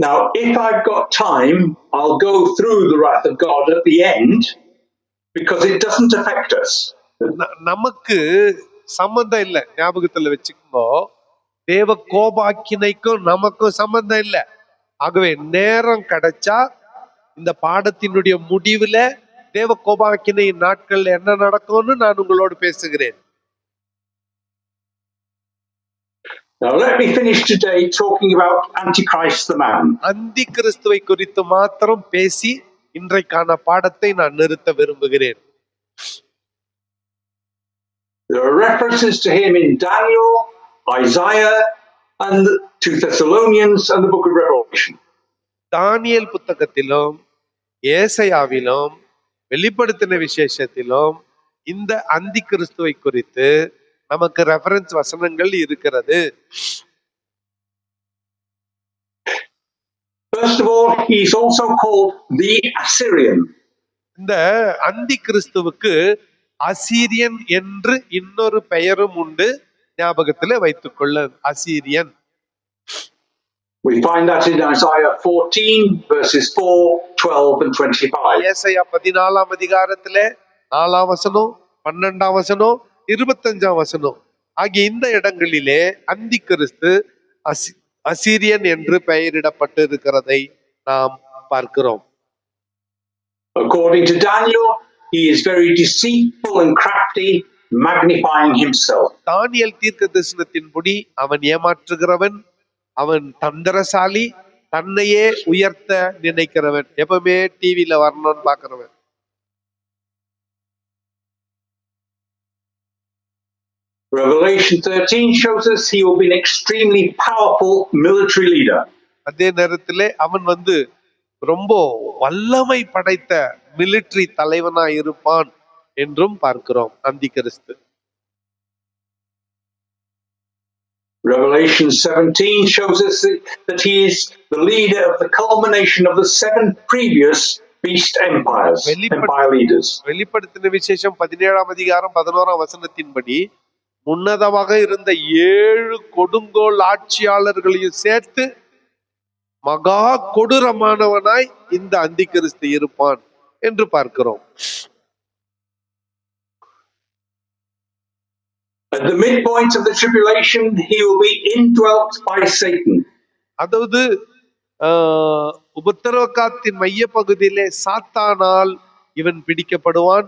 Now, if I've got time, I'll go through the wrath of God at the end, because it doesn't affect us. நமக்கு சம்பந்தம் இல்லை. ஞாபகத்துல வச்சுக்கோ, தேவ கோபாக்கினைக்கும் நமக்கும் சம்பந்தம் இல்லை. ஆகவே நேரம் கிடைச்சா இந்த பாடத்தினுடைய முடிவுல தேவ கோபாக்கினை நாட்கள் என்ன நடக்கும்னு நான் உங்களோடு பேசுகிறேன். Now let me finish today talking about Antichrist the man. அந்தி கிறிஸ்துவை குறித்து மாத்திரம் பேசி இன்றைக்கான பாடத்தை நான் நிறுத்த விரும்புகிறேன். There are references to him in Daniel, Isaiah, and 2 Thessalonians and the book of Revelation. தானியேல் புத்தகத்திலும் ஏசாயாவிலும் வெளிப்படுத்தின விசேஷத்திலும் இந்த அந்தி கிறிஸ்துவை குறித்து நமக்கு ரெஃபரன்ஸ் வசனங்கள் இருக்கிறது. First of all, he is also called the Assyrian. இந்த அந்தி கிறிஸ்துவுக்கு அசீரியன் என்று இன்னொரு பெயரும் உண்டு. ஞாபகத்துல வைத்துக்கொள்ள, அசீரியன். We find that in Isaiah 14 verses 4, 12 and 25. ஏசாயா 14ஆம் அதிகாரத்திலே 4ஆம் வசனம், 12ஆம் வசனம், 25ஆம் வசனம் ஆகிய இந்த இடங்களிலே அந்தி கிறிஸ்து அசீரியன் என்று பெயரிடப்பட்டு இருக்கிறதை நாம் பார்க்கிறோம். According to Daniel, he is very deceitful and crafty, magnifying himself. தானியேல் தீர்க்க தரிசனத்தின்படி அவன் ஏமாற்றுகிறவன், அவன் தந்திரசாலி, தன்னையே உயர்த்த நினைக்கிறவன், எப்பவுமே டிவில வரணும்னு பாக்குறவன். Revelation 13 shows us he will be an extremely powerful military leader. அதே நேரத்திலே அவன் ரொம்ப வல்லமை படைத்த மிலிட்டரி தலைவனாய் இருப்பான் என்றும் பார்க்கிறோம் அந்தி கிறிஸ்து. Revelation 17 shows us that he is the leader of the culmination of the 7 previous beast empires, empire leaders. வெளிப்படுத்தின விசேஷம் 17ஆம் அதிகாரம் 11ஆம் வசனத்தின்படி முன்னதாக இருந்த 7 கொடுங்கோல் ஆட்சியாளர்களையும் சேர்த்து மகா கொடூரமானவனாய் இந்த அந்தி கிறிஸ்து இருப்பான் என்று பார்க்கிறோம். At the midpoint of the tribulation, he will be indwelt by Satan. அதாவது உபத்திரவக்காலத்தின் மைய பகுதியிலே சாத்தானால் இவன் பிடிக்கப்படுவான்.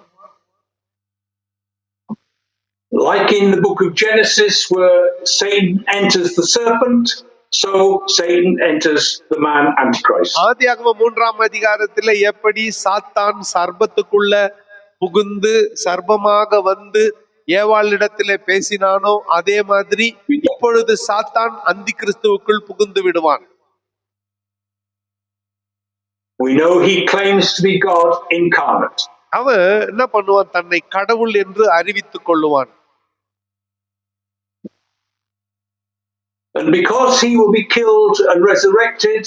Like in the book of Genesis, where Satan enters the serpent, so Satan enters the man Antichrist. ஆதியாகமம் 3ஆம் அதிகாரத்துல எப்படி சாத்தான் சர்ப்பத்துக்குள்ள புகுந்து சர்ப்பமாக வந்து ஏவாளிடத்திலே பேசினானோ அதே மாதிரி இப்பொழுது சாத்தான் அந்தி கிறிஸ்துவுக்குள் புகுந்து விடுவான். We know he claims to be God incarnate. அவன் என்ன பண்ணுவான்? தன்னை கடவுள் என்று அறிவித்துக் கொள்ளுவான். And because he will be killed and resurrected,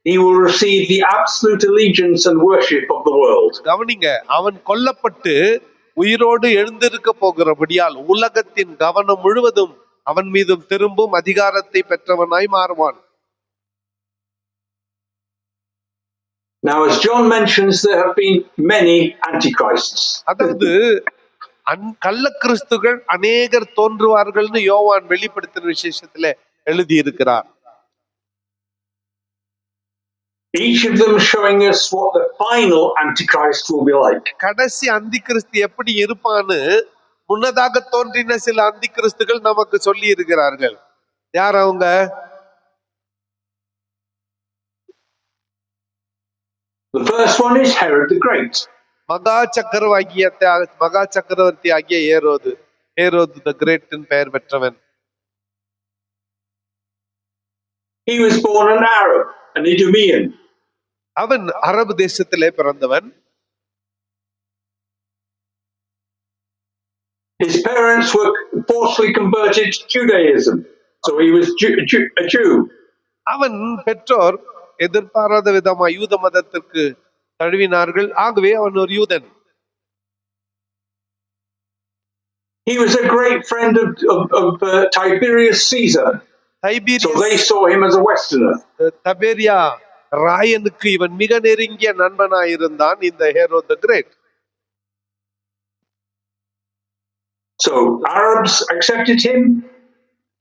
he will receive the absolute allegiance and worship of the world. கவனிங்க, அவன் கொல்லப்பட்டு உயிரோடு எழுந்திருக்க போகிறபடியால் உலகத்தின் கவனம் முழுவதும் அவன் மீதும் திரும்பும் அதிகாரத்தை பெற்றவனாய் மாறுவான். Now, as John mentions, there have been many antichrists. அதாவது கள்ள கிறிஸ்துகள் அநேகர் தோன்றுவார்கள்னு யோவான் வெளிப்படுத்தின விசேஷத்துல எழுதி இருக்கிறார். Each of them showing us what the final antichrist will be like. கடைசி அந்தி கிறிஸ்து எப்படி இருப்பான்னு முன்னதாக தோன்றின சில அந்தி கிறிஸ்துகள் நமக்கு சொல்லி இருக்கிறார்கள். யார் அவங்க? The first one is Herod the Great. மகா சக்கரவர்த்தி ஆகிய ஏரோது த கிரேட் பெயர் பெற்றவன். He was born an Arab, an Idumean. அவன் அரபு தேசத்திலே பிறந்தவன். His parents were forcibly converted to Judaism, so he was a Jew. அவன் பெற்றோர் எதிர்பாராத விதமா யூத மதத்திற்கு தழுவினார்கள். ஆகவே அவன் ஒரு யூதன். He was a great friend of Tiberius Caesar, so they saw him as a Westerner. தபேரியா ராயனுக்கு இவன் மிக நெருங்கிய நண்பனாயிருந்தான், இந்த ஹேரோத் தி great. So Arabs accepted him,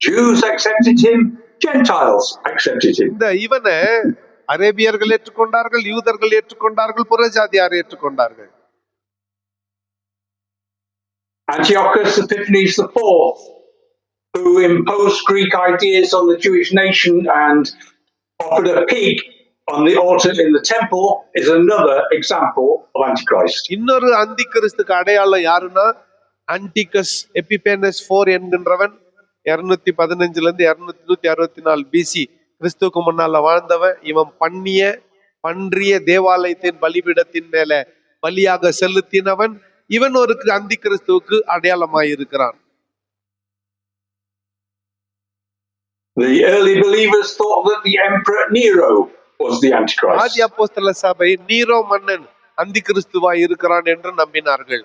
Jews accepted him, Gentiles accepted him. இந்த இவனை அரேபியர்கள் ஏற்றுக்கொண்டார்கள், யூதர்கள் ஏற்றுக்கொண்டார்கள், புறஜாதியார் ஏற்றுக்கொண்டார்கள். Antiochus Epiphanes IV, who imposed Greek ideas on the Jewish nation and offered a pig on the altar in the temple, is another example of Antichrist. இன்னொரு அந்தி கிறிஸ்துக்கு அடையாளம் யாருன்னா ஆன்டிகஸ் எபிபேனஸ் 4 என்கின்றவன் 215 இருந்து 264 பிசி கிறிஸ்துவுக்கு முன்னால வாழ்ந்தவன். இவன் பன்றிய தேவாலயத்தின் பலிபீடத்தின் மேல பலியாக செலுத்தினவன். இவன் ஒரு அந்தி கிறிஸ்துவுக்கு அடையாளமாய் இருக்கிறான். The early believers thought that the Emperor Nero was the Antichrist. ஆதி அப்போஸ்தல சபை நீரோ மன்னன் அந்தி கிறிஸ்துவாய் இருக்கிறான் என்று நம்பினார்கள்.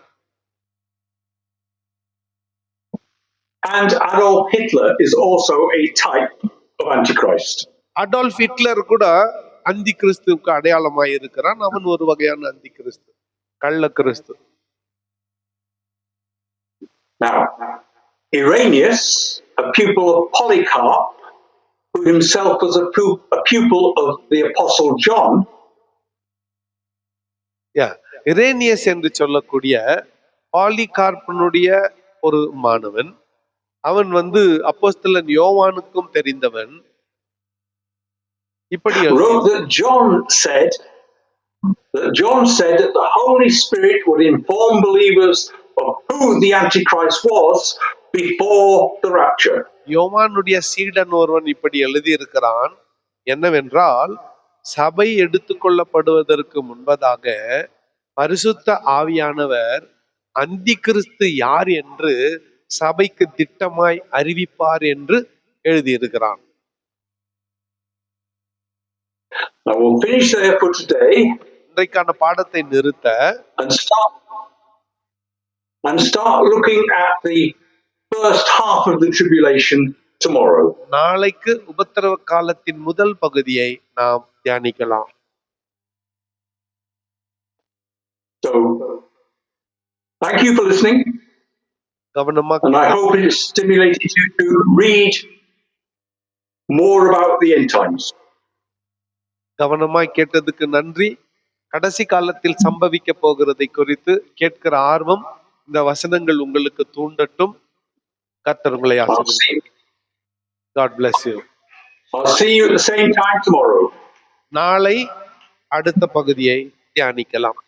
And Adolf Hitler is also a type of Antichrist. Adolf Hitler கூட அந்தி கிறிஸ்துவுக்கு அடையாளமாய் இருக்கிறான். அவன் ஒரு வகையான அந்தி கிறிஸ்து, கள்ள கிறிஸ்து. Now, Irenaeus, a pupil of Polycarp, who himself was a pupil of the Apostle John, Irenaeus என்று சொல்லக்கூடிய பாலிகார்பனுடைய ஒரு மாணவன். அவன் அப்போஸ்தலன் யோவானுக்கும் தெரிந்தவன். இப்படி wrote that John said that the Holy Spirit would inform believers of who the Antichrist was before the rapture. யோவானுடைய சீடன் ஒருவன் இப்படி எழுதி இருக்கிறான் என்னவென்றால், சபை எடுத்துக்கொள்ளப்படுவதற்கு முன்பதாக பரிசுத்த ஆவியானவர் அந்தி கிறிஸ்து யார் என்று சபைக்கு திட்டமாய் அறிவிப்பார் என்று எழுதியிருக்கிறான். Now we'll finish there for today. இன்றைக்கான பாடத்தை நிறுத்த and start looking at the first half of the tribulation tomorrow. நாளைக்கு உபத்திரவ காலத்தின் முதல் பகுதியை நாம் தியானிக்கலாம். So, thank you for listening. And I hope it stimulated you to read more about the end times. கவனமாய் கேட்டதுக்கு நன்றி. கடைசி காலத்தில் சம்பவிக்க போகிறதை குறித்து கேட்கிற ஆர்வம் இந்த வசனங்கள் உங்களுக்கு தூண்டட்டும். கர்த்தர் உங்களை I'll ஆசீர்வதிப்பார். see you. God bless you. I'll see you at the same time tomorrow. நாளை அடுத்த பகுதியை தியானிக்கலாம்.